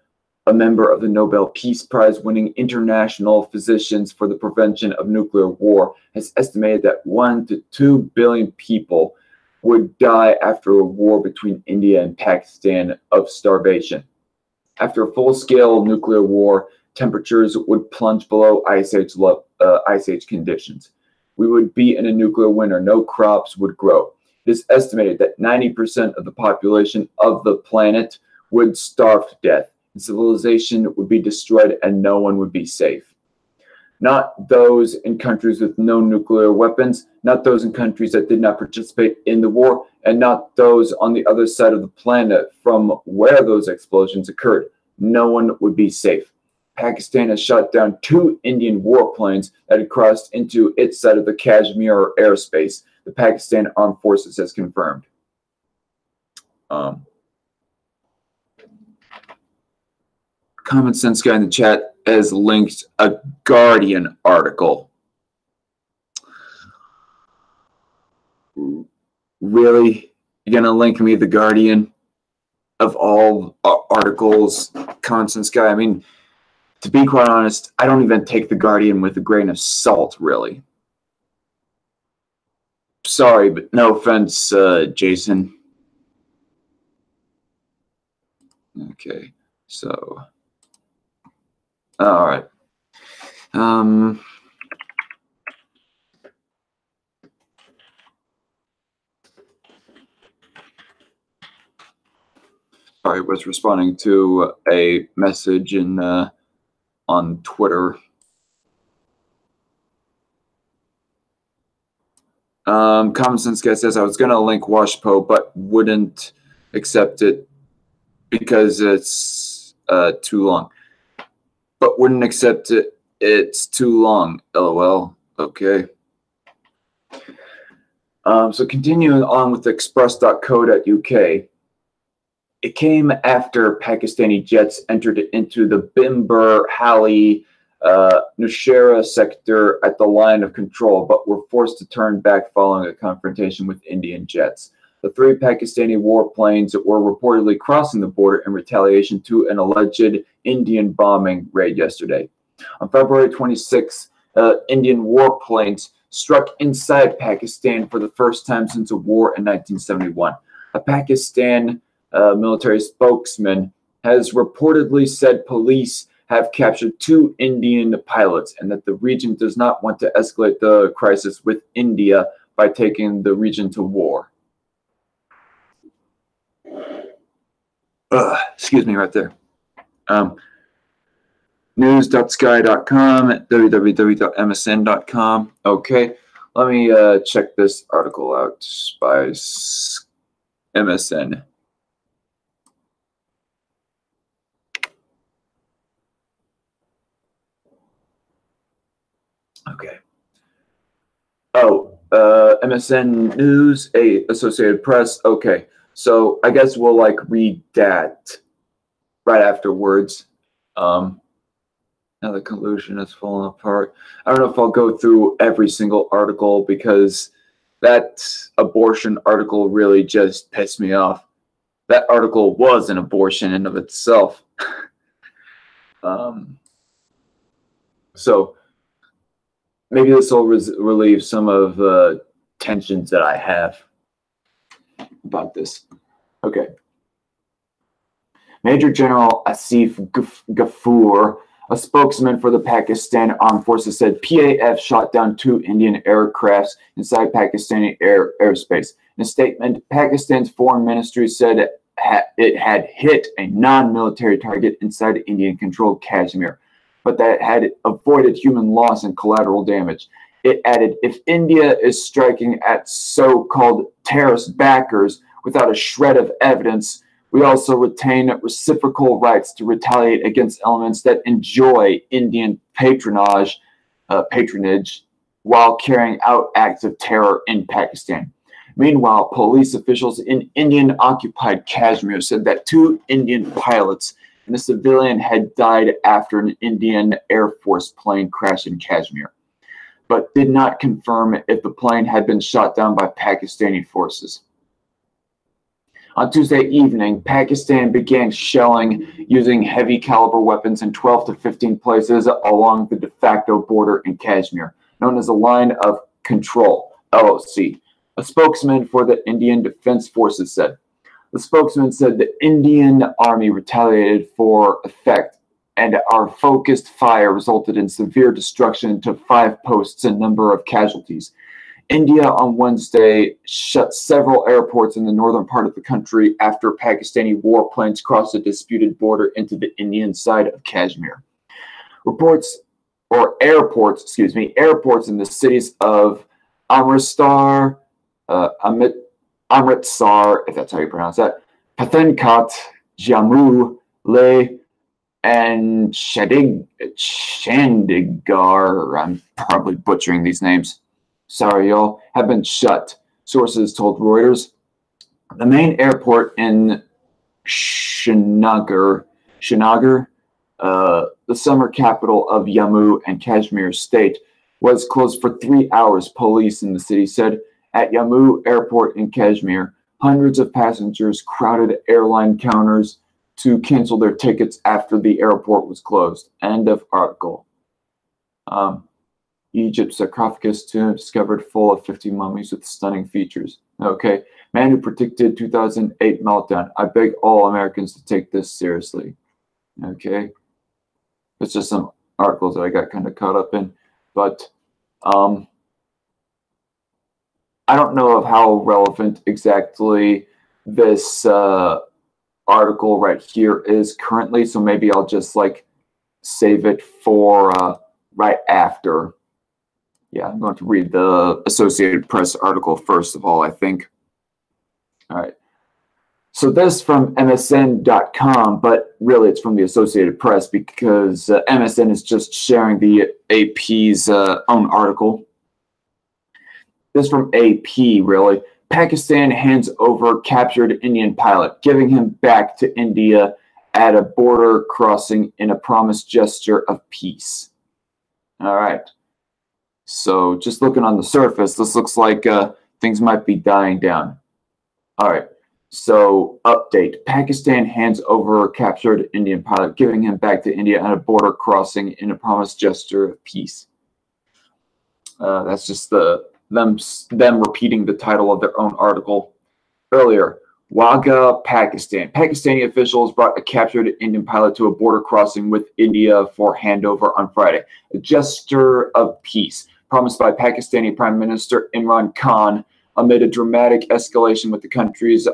S1: a member of the Nobel Peace Prize-winning International Physicians for the Prevention of Nuclear War, has estimated that 1 to 2 billion people would die after a war between India and Pakistan of starvation. After a full-scale nuclear war, temperatures would plunge below ice age conditions. We would be in a nuclear winter. No crops would grow. It is estimated that 90% of the population of the planet would starve to death. Civilization would be destroyed and no one would be safe. Not those in countries with no nuclear weapons, not those in countries that did not participate in the war, and not those on the other side of the planet from where those explosions occurred. No one would be safe. Pakistan has shot down 2 Indian warplanes that had crossed into its side of the Kashmir airspace, the Pakistan Armed Forces has confirmed. Common Sense Guy in the chat, has linked a Guardian article. Really? You're gonna link me the Guardian of all articles, Constant Sky? I mean, to be quite honest, I don't even take the Guardian with a grain of salt, really. Sorry, but no offense, Jason. Okay, so, all right. I was responding to a message in on Twitter. Common Sense Guy says I was gonna link Washpo, but wouldn't accept it because it's too long. But wouldn't accept it. It's too long. LOL. Okay. So continuing on with express.co.uk. It came after Pakistani jets entered into the Bimber-Hali Nusheira sector at the line of control, but were forced to turn back following a confrontation with Indian jets. The 3 Pakistani warplanes were reportedly crossing the border in retaliation to an alleged Indian bombing raid yesterday. On February 26, Indian warplanes struck inside Pakistan for the first time since a war in 1971. A Pakistan military spokesman has reportedly said police have captured 2 Indian pilots and that the region does not want to escalate the crisis with India by taking the region to war. Excuse me right there. News.sky.com, www.msn.com. Okay, let me check this article out by MSN. Okay. Oh, MSN News, Associated Press. Okay, so I guess we'll like read that right afterwards. Now the collusion has fallen apart. I don't know if I'll go through every single article because that abortion article really just pissed me off. That article was an abortion in of itself. So maybe this will relieve some of the tensions that I have about this. Okay. Major General Asif Ghafoor, a spokesman for the Pakistan Armed Forces, said PAF shot down 2 Indian aircrafts inside Pakistani airspace. In a statement, Pakistan's foreign ministry said it had hit a non-military target inside Indian-controlled Kashmir, but that it had avoided human loss and collateral damage. It added, if India is striking at so-called terrorist backers without a shred of evidence, we also retain reciprocal rights to retaliate against elements that enjoy Indian patronage while carrying out acts of terror in Pakistan. Meanwhile, police officials in Indian-occupied Kashmir said that 2 Indian pilots and a civilian had died after an Indian Air Force plane crashed in Kashmir, but did not confirm if the plane had been shot down by Pakistani forces. On Tuesday evening, Pakistan began shelling using heavy caliber weapons in 12 to 15 places along the de facto border in Kashmir, known as the Line of Control, LOC. A spokesman for the Indian Defense Forces said. The spokesman said the Indian Army retaliated for effect, and our focused fire resulted in severe destruction to 5 posts and a number of casualties. India on Wednesday shut several airports in the northern part of the country after Pakistani warplanes crossed the disputed border into the Indian side of Kashmir. Airports in the cities of Amritsar, if that's how you pronounce that, Pathankot, Jammu, Leh, and Chandigarh, I'm probably butchering these names, sorry y'all, have been shut, sources told Reuters. The main airport in Srinagar The summer capital of Jammu and Kashmir state was closed for 3 hours, police in the city said. At Jammu Airport in Kashmir, hundreds of passengers crowded airline counters to cancel their tickets after the airport was closed. End of article. Egypt's sarcophagus tomb discovered full of 50 mummies with stunning features. Okay. Man who predicted 2008 meltdown. I beg all Americans to take this seriously. Okay. It's just some articles that I got kind of caught up in. But I don't know of how relevant exactly this article right here is currently. So maybe I'll just like save it for right after. Yeah, I'm going to read the Associated Press article first of all, I think. All right. So this from MSN.com, but really it's from the Associated Press because MSN is just sharing the AP's own article. This from AP, really. Pakistan hands over captured Indian pilot, giving him back to India at a border crossing in a promised gesture of peace. All right. So just looking on the surface, this looks like things might be dying down. All right. So update. Pakistan hands over captured Indian pilot, giving him back to India at a border crossing in a promised gesture of peace. That's just them repeating the title of their own article earlier. Wagah, Pakistan. Pakistani officials brought a captured Indian pilot to a border crossing with India for handover on Friday. A gesture of peace promised by Pakistani Prime Minister Imran Khan amid a dramatic escalation with the country's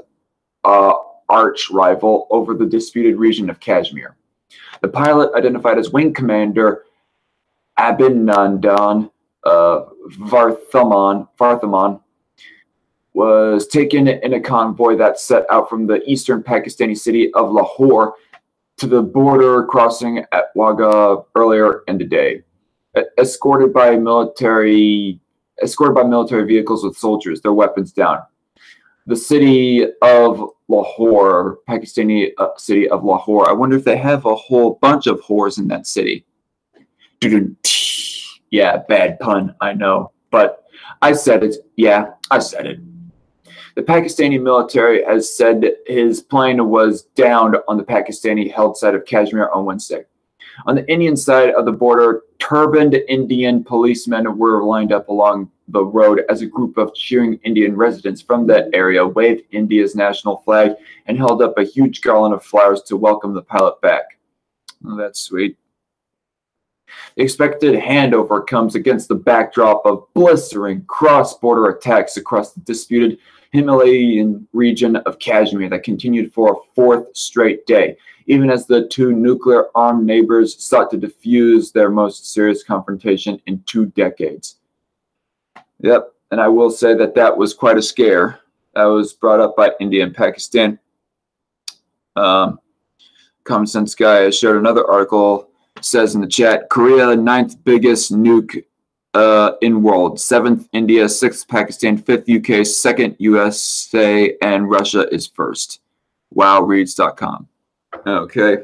S1: arch rival over the disputed region of Kashmir. The pilot, identified as Wing Commander Abhinandan Varthaman, was taken in a convoy that set out from the eastern Pakistani city of Lahore to the border crossing at Wagah earlier in the day. Escorted by military vehicles with soldiers, their weapons down. The city of Lahore, Pakistani city of Lahore. I wonder if they have a whole bunch of whores in that city. Yeah, bad pun, I know. But I said it. Yeah, I said it. The Pakistani military has said his plane was downed on the Pakistani-held side of Kashmir on Wednesday. On the Indian side of the border, turbaned Indian policemen were lined up along the road as a group of cheering Indian residents from that area waved India's national flag and held up a huge garland of flowers to welcome the pilot back. Oh, that's sweet. The expected handover comes against the backdrop of blistering cross-border attacks across the disputed Himalayan region of Kashmir that continued for a fourth straight day, even as the two nuclear-armed neighbors sought to defuse their most serious confrontation in 2 decades. Yep, and I will say that that was quite a scare. That was brought up by India and Pakistan. Common Sense Guy shared another article, says in the chat, Korea, 9th biggest nuke in world, 7th India, 6th Pakistan, 5th UK, 2nd USA, and Russia is 1st. Wowreads.com. Okay.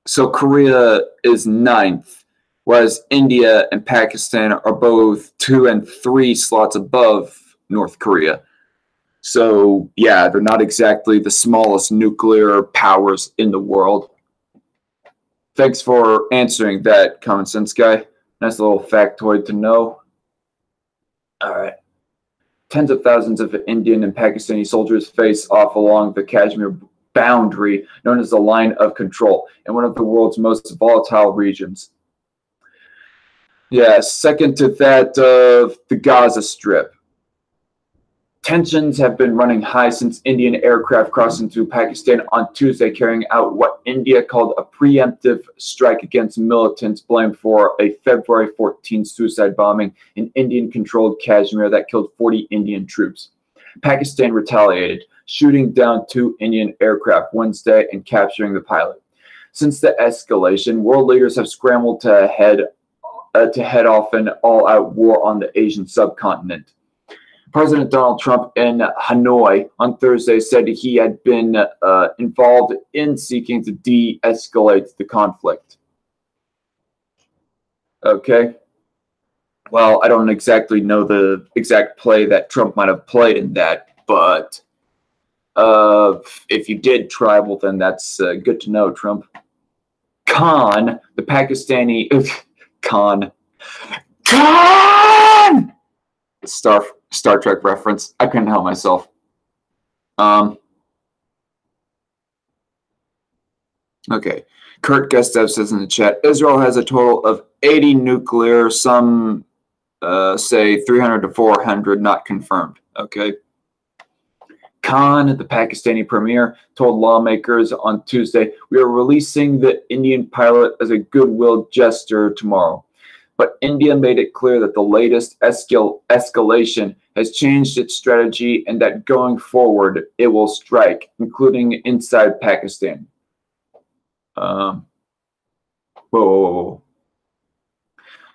S1: So Korea is 9th, whereas India and Pakistan are both 2 and 3 slots above North Korea. So, yeah, they're not exactly the smallest nuclear powers in the world. Thanks for answering that, Common Sense Guy. Nice little factoid to know. All right. Tens of thousands of Indian and Pakistani soldiers face off along the Kashmir boundary, known as the Line of Control, in one of the world's most volatile regions. Yeah, second to that of the Gaza Strip. Tensions have been running high since Indian aircraft crossed into Pakistan on Tuesday, carrying out what India called a preemptive strike against militants blamed for a February 14 suicide bombing in Indian-controlled Kashmir that killed 40 Indian troops. Pakistan retaliated, shooting down 2 Indian aircraft Wednesday and capturing the pilot. Since the escalation, world leaders have scrambled to head off an all-out war on the Asian subcontinent. President Donald Trump in Hanoi on Thursday said he had been involved in seeking to de-escalate the conflict. Okay. Well, I don't exactly know the exact play that Trump might have played in that, but if you did try, well, then that's good to know, Trump. Khan, the Pakistani... Khan. Star Trek reference. I couldn't help myself. Okay. Kurt Gustav says in the chat, Israel has a total of 80 nuclear, some say 300 to 400, not confirmed. Okay. Khan, the Pakistani premier, told lawmakers on Tuesday, we are releasing the Indian pilot as a goodwill gesture tomorrow. But India made it clear that the latest escalation has changed its strategy and that going forward, it will strike, including inside Pakistan. Whoa.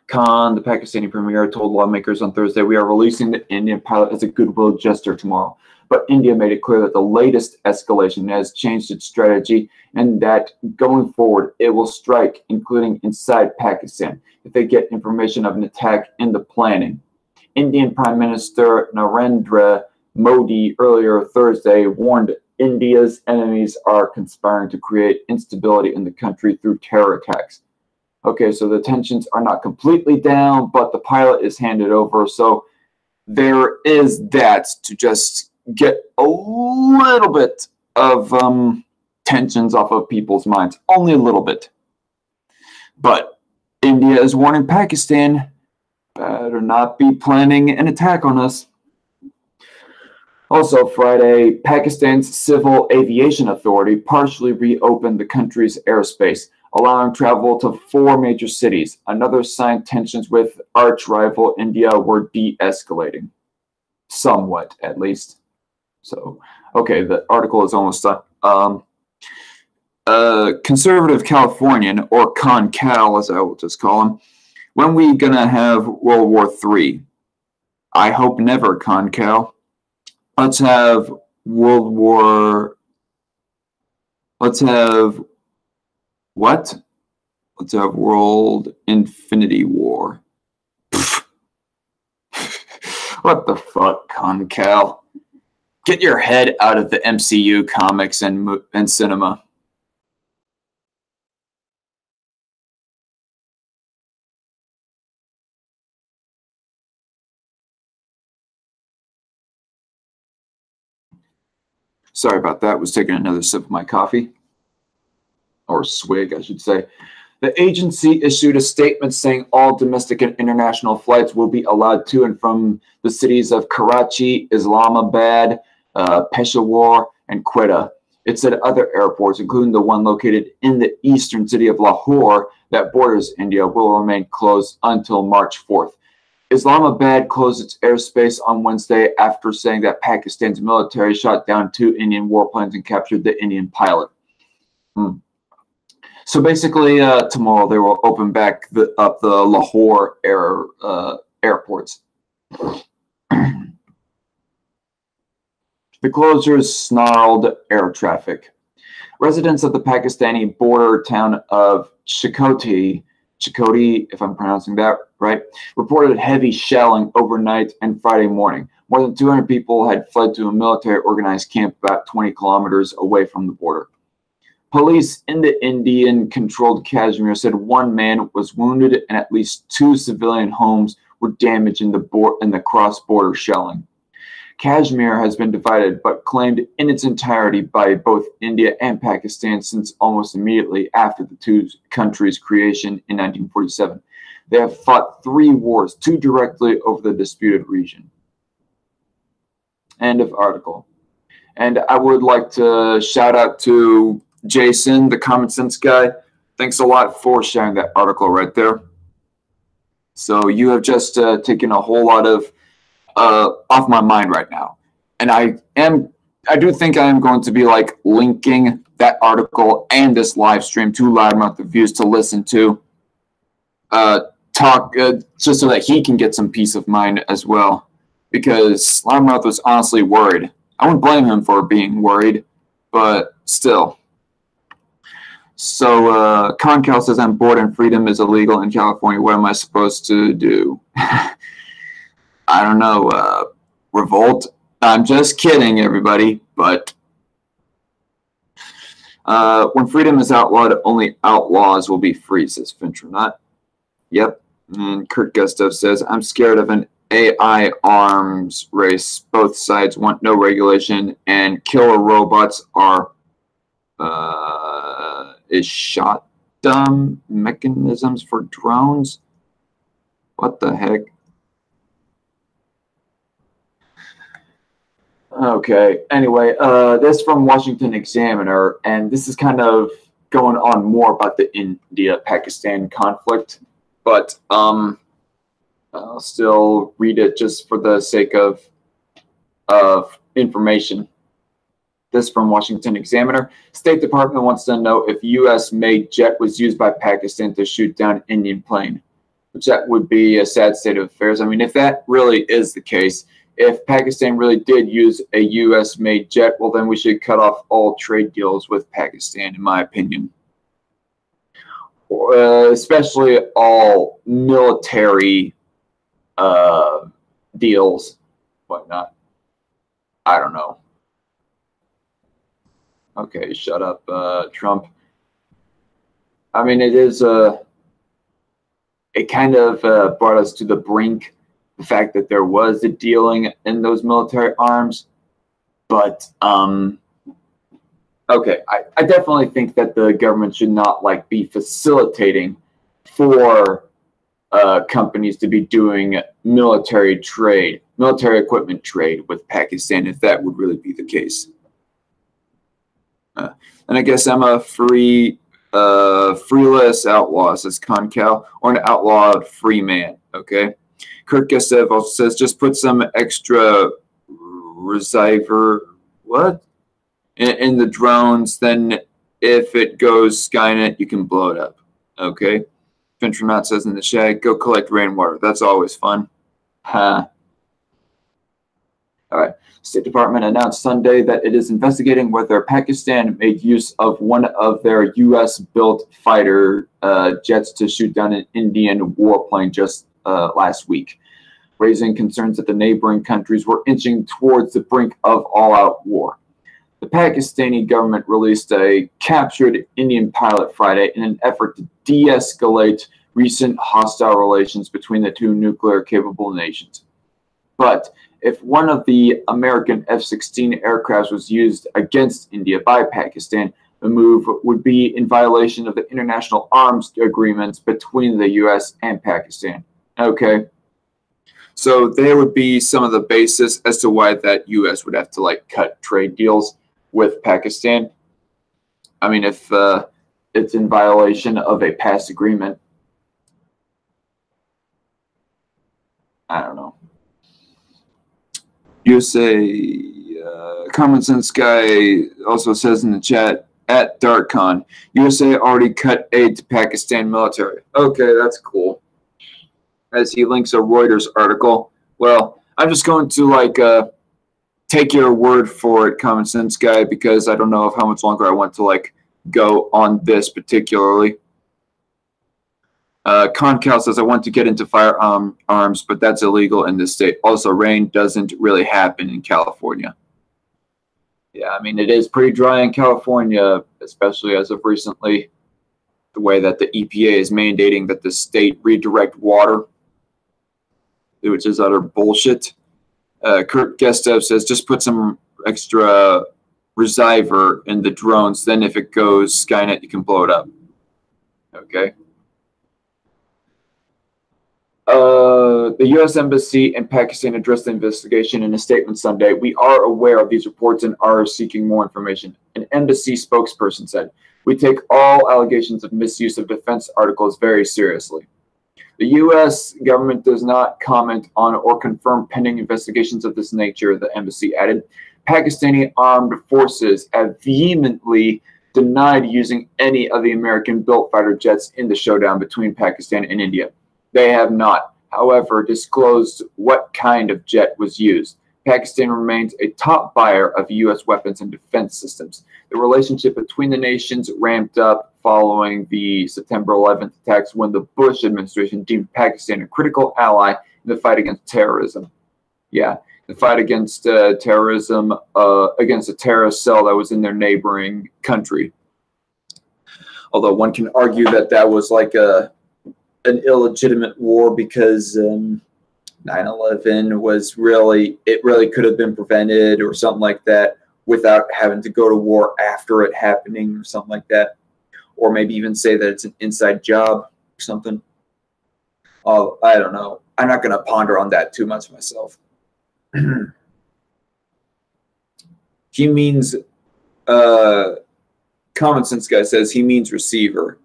S1: Khan, the Pakistani premier, told lawmakers on Thursday, we are releasing the Indian pilot as a goodwill gesture tomorrow. But India made it clear that the latest escalation has changed its strategy and that going forward, it will strike, including inside Pakistan, if they get information of an attack in the planning. Indian Prime Minister Narendra Modi earlier Thursday warned India's enemies are conspiring to create instability in the country through terror attacks. Okay, so the tensions are not completely down, but the pilot is handed over. So there is that to just get a little bit of tensions off of people's minds. Only a little bit. But India is warning Pakistan, better not be planning an attack on us. Also Friday, Pakistan's Civil Aviation Authority partially reopened the country's airspace, allowing travel to 4 major cities. Another sign tensions with arch-rival India were de-escalating. Somewhat, at least. So, okay, the article is almost done. Conservative Californian, or Con Cal, as I will just call him, when we gonna have World War III? I hope never, Con Cal. Let's have World War... Let's have... What? Let's have World Infinity War. What the fuck, Con Cal? Get your head out of the MCU comics and cinema. Sorry about that. I was taking another sip of my coffee. Or swig, I should say. The agency issued a statement saying all domestic and international flights will be allowed to and from the cities of Karachi, Islamabad, Peshawar, and Quetta. It said other airports, including the one located in the eastern city of Lahore that borders India, will remain closed until March 4th. Islamabad closed its airspace on Wednesday after saying that Pakistan's military shot down 2 Indian warplanes and captured the Indian pilot. So basically, tomorrow they will open back up the Lahore airports. The closures snarled air traffic. Residents of the Pakistani border town of Chakoti, if I'm pronouncing that right, reported heavy shelling overnight and Friday morning. More than 200 people had fled to a military organized camp about 20 kilometers away from the border. Police in the Indian-controlled Kashmir said 1 man was wounded and at least 2 civilian homes were damaged in the cross-border shelling. Kashmir has been divided but claimed in its entirety by both India and Pakistan since almost immediately after the 2 countries' creation in 1947. They have fought 3 wars, 2 directly over the disputed region. End of article. And I would like to shout out to Jason, the Common Sense guy. Thanks a lot for sharing that article right there. So you have just taken a whole lot of off my mind right now. And I do think I am going to be like linking that article and this live stream to Loudmouth Reviews to listen to, just so that he can get some peace of mind as well. because Slimeouth was honestly worried. I wouldn't blame him for being worried, but still. So, Concal says, I'm bored and freedom is illegal in California. What am I supposed to do? I don't know. Revolt? I'm just kidding, everybody. But when freedom is outlawed, only outlaws will be free, says Fintronaut. Yep. And Kurt Gustav says, I'm scared of an AI arms race. Both sides want no regulation, and killer robots are is shot dumb mechanisms for drones. What the heck? Okay. Anyway, this from Washington Examiner, and this is kind of going on more about the India-Pakistan conflict, but I'll still read it just for the sake of information. This from Washington Examiner. State Department wants to know if U.S.-made jet was used by Pakistan to shoot down Indian plane, which that would be a sad state of affairs. I mean, if that really is the case, if Pakistan really did use a U.S.-made jet, well, then we should cut off all trade deals with Pakistan, in my opinion. Especially all military deals, whatnot. I don't know. Okay, shut up, Trump. I mean, it is it kind of brought us to the brink, the fact that there was a dealing in those military arms. But okay, I definitely think that the government should not be facilitating for companies to be doing military equipment trade with Pakistan, if that would really be the case. And I guess I'm a freeless outlaw, says Concal, or an outlawed free man. Okay. Kurt Gustav also says, just put some extra receiver in the drones. Then if it goes Skynet, you can blow it up. Okay. Fintronaut says in the chat, go collect rainwater. That's always fun. Huh. All right. State Department announced Sunday that it is investigating whether Pakistan made use of one of their U.S.-built fighter jets to shoot down an Indian warplane just last week, raising concerns that the neighboring countries were inching towards the brink of all-out war. The Pakistani government released a captured Indian pilot Friday in an effort to de-escalate recent hostile relations between the two nuclear-capable nations. But if one of the American F-16 aircraft was used against India by Pakistan, the move would be in violation of the international arms agreements between the U.S. and Pakistan. Okay. So there would be some of the basis as to why that U.S. would have to cut trade deals with Pakistan. I mean, if it's in violation of a past agreement, I don't know. USA Common Sense Guy also says in the chat, at DarkCon, USA already cut aid to Pakistan military. Okay, that's cool. As he links a Reuters article. Well, I'm just going to take your word for it, Common Sense Guy, because I don't know how much longer I want to go on this particularly. Concal says, I want to get into firearms, but that's illegal in this state. Also, rain doesn't really happen in California. Yeah, I mean, it is pretty dry in California, especially as of recently. The way that the EPA is mandating that the state redirect water, which is utter bullshit. Kurt Gustav says, just put some extra receiver in the drones. Then if it goes Skynet, you can blow it up. Okay. The U.S. Embassy in Pakistan addressed the investigation in a statement Sunday. We are aware of these reports and are seeking more information. An embassy spokesperson said, we take all allegations of misuse of defense articles very seriously. The U.S. government does not comment on or confirm pending investigations of this nature, the embassy added. Pakistani armed forces have vehemently denied using any of the American-built fighter jets in the showdown between Pakistan and India. They have not. however, disclosed what kind of jet was used. Pakistan remains a top buyer of U.S. weapons and defense systems. The relationship between the nations ramped up following the September 11th attacks when the Bush administration deemed Pakistan a critical ally in the fight against terrorism. Yeah, the fight against terrorism, against a terrorist cell that was in their neighboring country. Although one can argue that that was like an illegitimate war because 9/11 was really could have been prevented or something like that without having to go to war after it happening or something like that. Or maybe even say that it's an inside job or something. Oh, I don't know. I'm not going to ponder on that too much myself. He means, Common Sense Guy says he means receiver.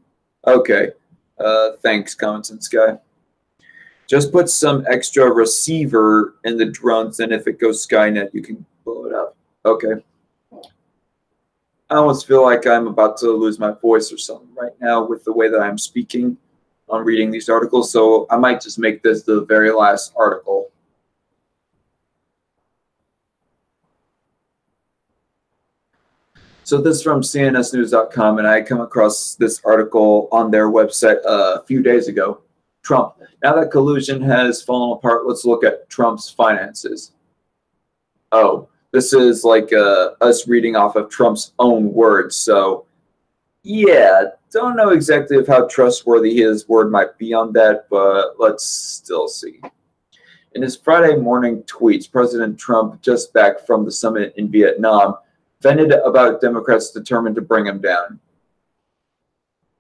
S1: Okay. Thanks, Common Sense Guy. Just put some extra receiver in the drones, and if it goes Skynet, you can blow it up. Okay. I almost feel like I'm about to lose my voice or something right now with the way that I'm speaking on reading these articles, so I might just make this the very last article. So this is from CNSnews.com, and I come across this article on their website a few days ago. Trump. Now that collusion has fallen apart, let's look at Trump's finances. Oh, this is like us reading off of Trump's own words. So, yeah, don't know exactly of how trustworthy his word might be on that, but let's still see. In his Friday morning tweets, President Trump, just back from the summit in Vietnam, vented about Democrats determined to bring him down.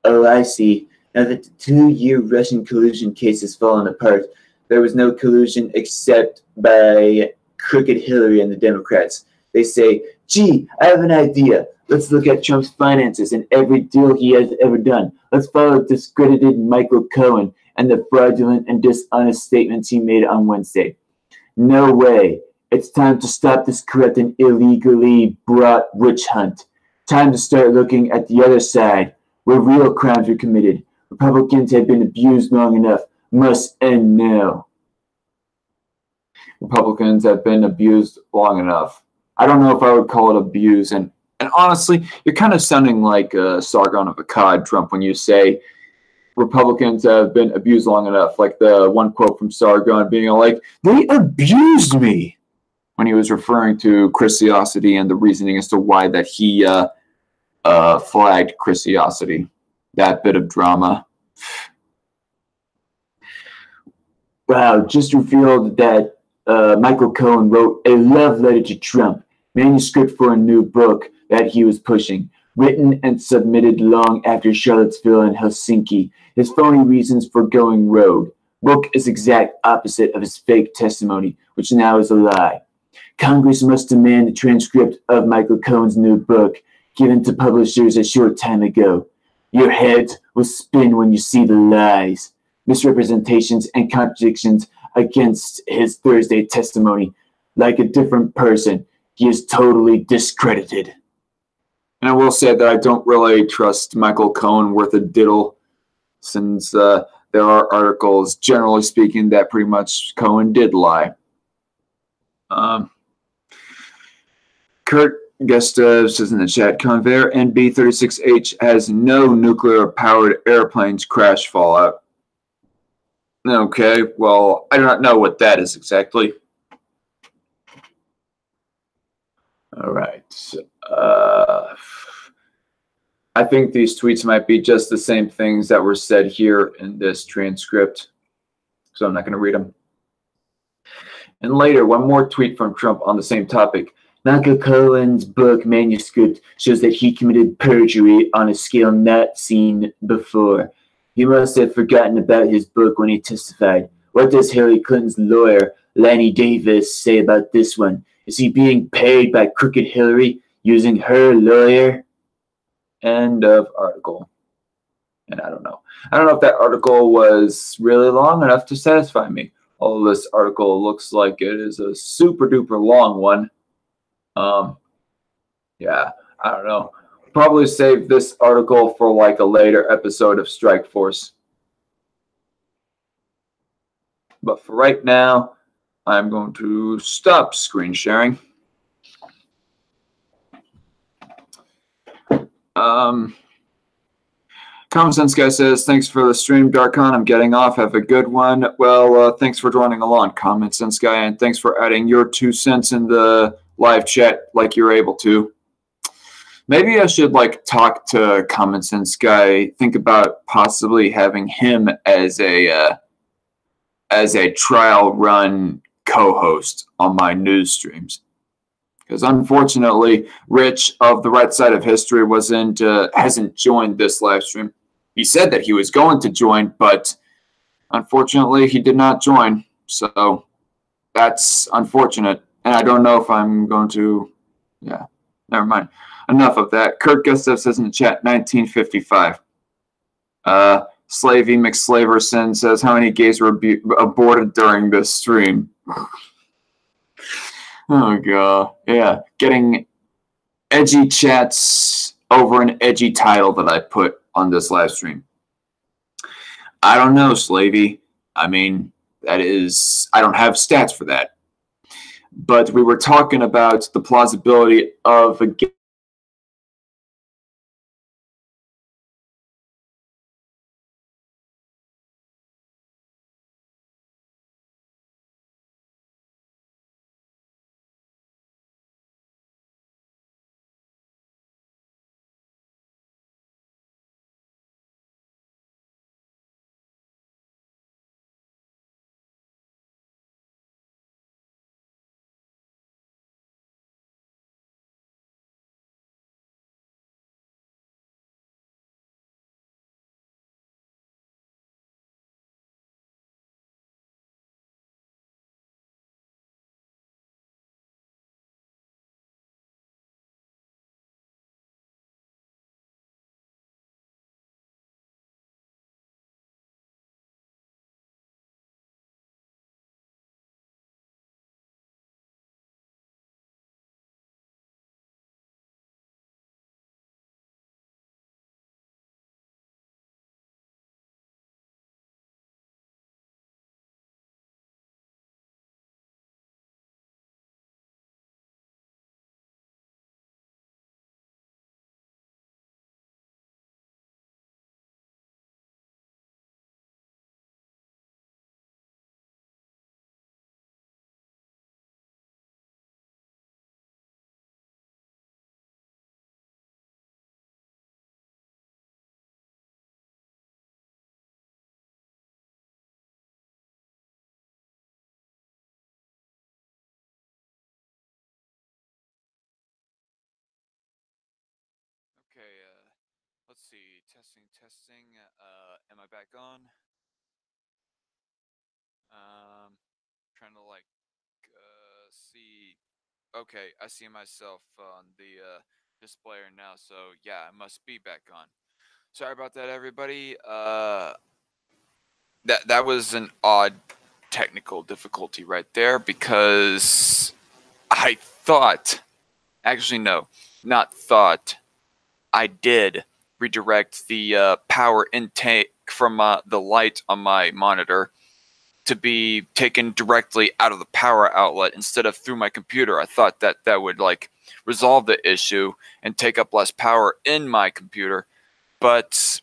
S1: Oh, I see. Now that the 2-year Russian collusion case has fallen apart, there was no collusion except by crooked Hillary and the Democrats. They say, gee, I have an idea. Let's look at Trump's finances and every deal he has ever done. Let's follow discredited Michael Cohen and the fraudulent and dishonest statements he made on Wednesday. No way. It's time to stop this corrupt and illegally brought witch hunt. Time to start looking at the other side, where real crimes were committed. Republicans have been abused long enough. Must end now. Republicans have been abused long enough. I don't know if I would call it abuse. And honestly, you're kind of sounding like Sargon of Akkad, Trump, when you say Republicans have been abused long enough. Like the one quote from Sargon being like, they abused me, when he was referring to Christiosity and the reasoning as to why that he flagged Christiosity. That bit of drama. Wow, just revealed that Michael Cohen wrote a love letter to Trump, manuscript for a new book that he was pushing, written and submitted long after Charlottesville and Helsinki. His phony reasons for going rogue. Book is exact opposite of his fake testimony, which now is a lie. Congress must demand a transcript of Michael Cohen's new book, given to publishers a short time ago. Your head will spin when you see the lies, misrepresentations, and contradictions against his Thursday testimony. Like a different person, he is totally discredited. And I will say that I don't really trust Michael Cohen worth a diddle, since there are articles, generally speaking, that pretty much Cohen did lie. Kurt Gustav says in the chat, Convair NB-36H has no nuclear-powered airplanes crash fallout. Okay, well, I do not know what that is exactly. All right. I think these tweets might be just the same things that were said here in this transcript, so I'm not going to read them. And later, one more tweet from Trump on the same topic. Michael Cohen's book manuscript shows that he committed perjury on a scale not seen before. He must have forgotten about his book when he testified. What does Hillary Clinton's lawyer, Lanny Davis, say about this one? Is he being paid by crooked Hillary using her lawyer? End of article. And I don't know. I don't know if that article was really long enough to satisfy me. Although this article looks like it is a super duper long one. Yeah, I don't know. Probably save this article for like a later episode of Strike Force. But for right now, I'm going to stop screen sharing. Common Sense Guy says, thanks for the stream, Darkon. I'm getting off. Have a good one. Well, thanks for joining along, Common Sense Guy, and thanks for adding your 2 cents in the live chat like you're able to. Maybe I should talk to Common Sense Guy, think about possibly having him as a trial run co-host on my news streams. Because unfortunately, Rich of the Right Side of History hasn't joined this live stream. He said that he was going to join, but unfortunately, he did not join. So that's unfortunate. And I don't know if I'm going to. Yeah, never mind. Enough of that. Kurt Gustav says in the chat, 1955. Slavey McSlaverson says, how many gays were aborted during this stream? Oh, God. Yeah. Getting edgy chats over an edgy title that I put on this live stream. I don't know, Slavey. I mean, I don't have stats for that. But we were talking about the plausibility of a gay. Okay, let's see. Testing. Am I back on? Trying to see. Okay, I see myself on the displayer now. So yeah, I must be back on. Sorry about that, everybody. That was an odd technical difficulty right there because I thought, actually no, not thought. I did redirect the power intake from the light on my monitor to be taken directly out of the power outlet instead of through my computer. I thought that would resolve the issue and take up less power in my computer, but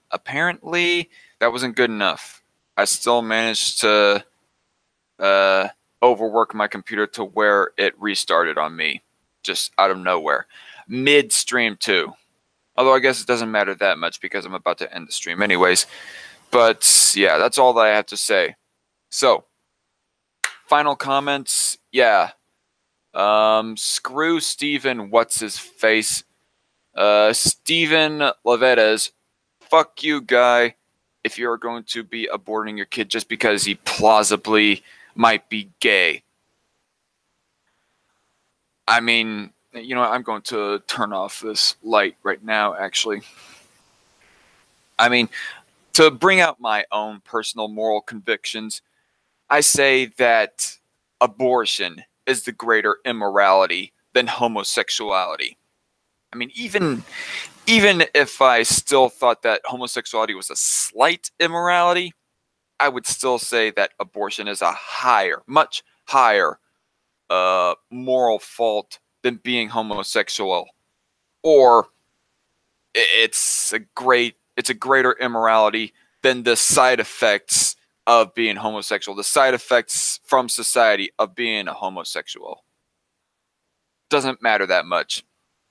S1: apparently that wasn't good enough. I still managed to overwork my computer to where it restarted on me just out of nowhere, mid-stream too. Although I guess it doesn't matter that much because I'm about to end the stream anyways. But yeah, that's all that I have to say. So, final comments. Yeah. Screw Steven, what's his face? Steven Levedes, fuck you, guy, if you're going to be aborting your kid just because he plausibly might be gay. I mean, you know, I'm going to turn off this light right now, actually. I mean, to bring out my own personal moral convictions, I say that abortion is the greater immorality than homosexuality. I mean, even if I still thought that homosexuality was a slight immorality,
S3: I would still say that abortion is a higher, much higher moral fault than being homosexual, or it's a greater immorality than the side effects of being homosexual, the side effects from society of being a homosexual. Doesn't matter that much.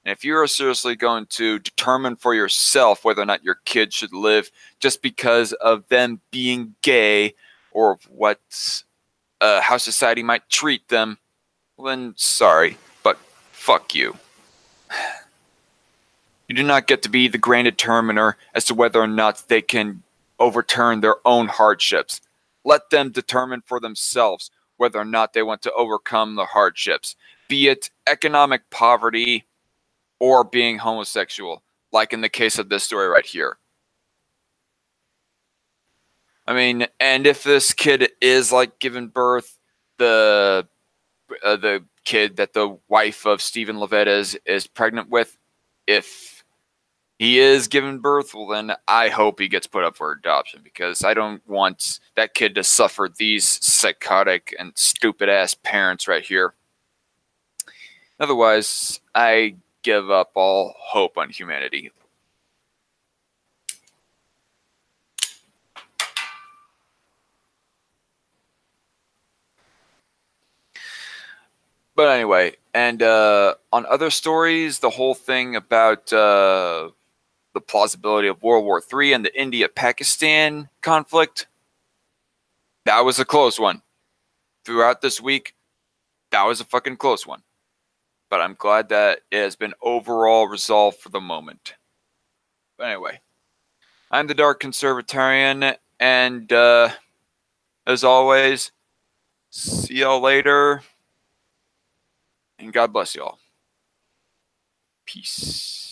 S3: And if you are seriously going to determine for yourself whether or not your kid should live just because of them being gay or what how society might treat them, well then sorry, but fuck you. You do not get to be the grand determiner as to whether or not they can overturn their own hardships. Let them determine for themselves whether or not they want to overcome the hardships, be it economic poverty or being homosexual, like in the case of this story right here. I mean, and if this kid is like giving birth, the kid that the wife of Stephen Levitt is pregnant with, if he is giving birth, well then I hope he gets put up for adoption, because I don't want that kid to suffer these psychotic and stupid ass parents right here. Otherwise, I give up all hope on humanity. But anyway, and on other stories, the whole thing about the plausibility of World War III and the India-Pakistan conflict, that was a close one. Throughout this week, that was a fucking close one. But I'm glad that it has been overall resolved for the moment. But anyway, I'm the Dark Conservatarian, and as always, see y'all later, and God bless y'all. Peace.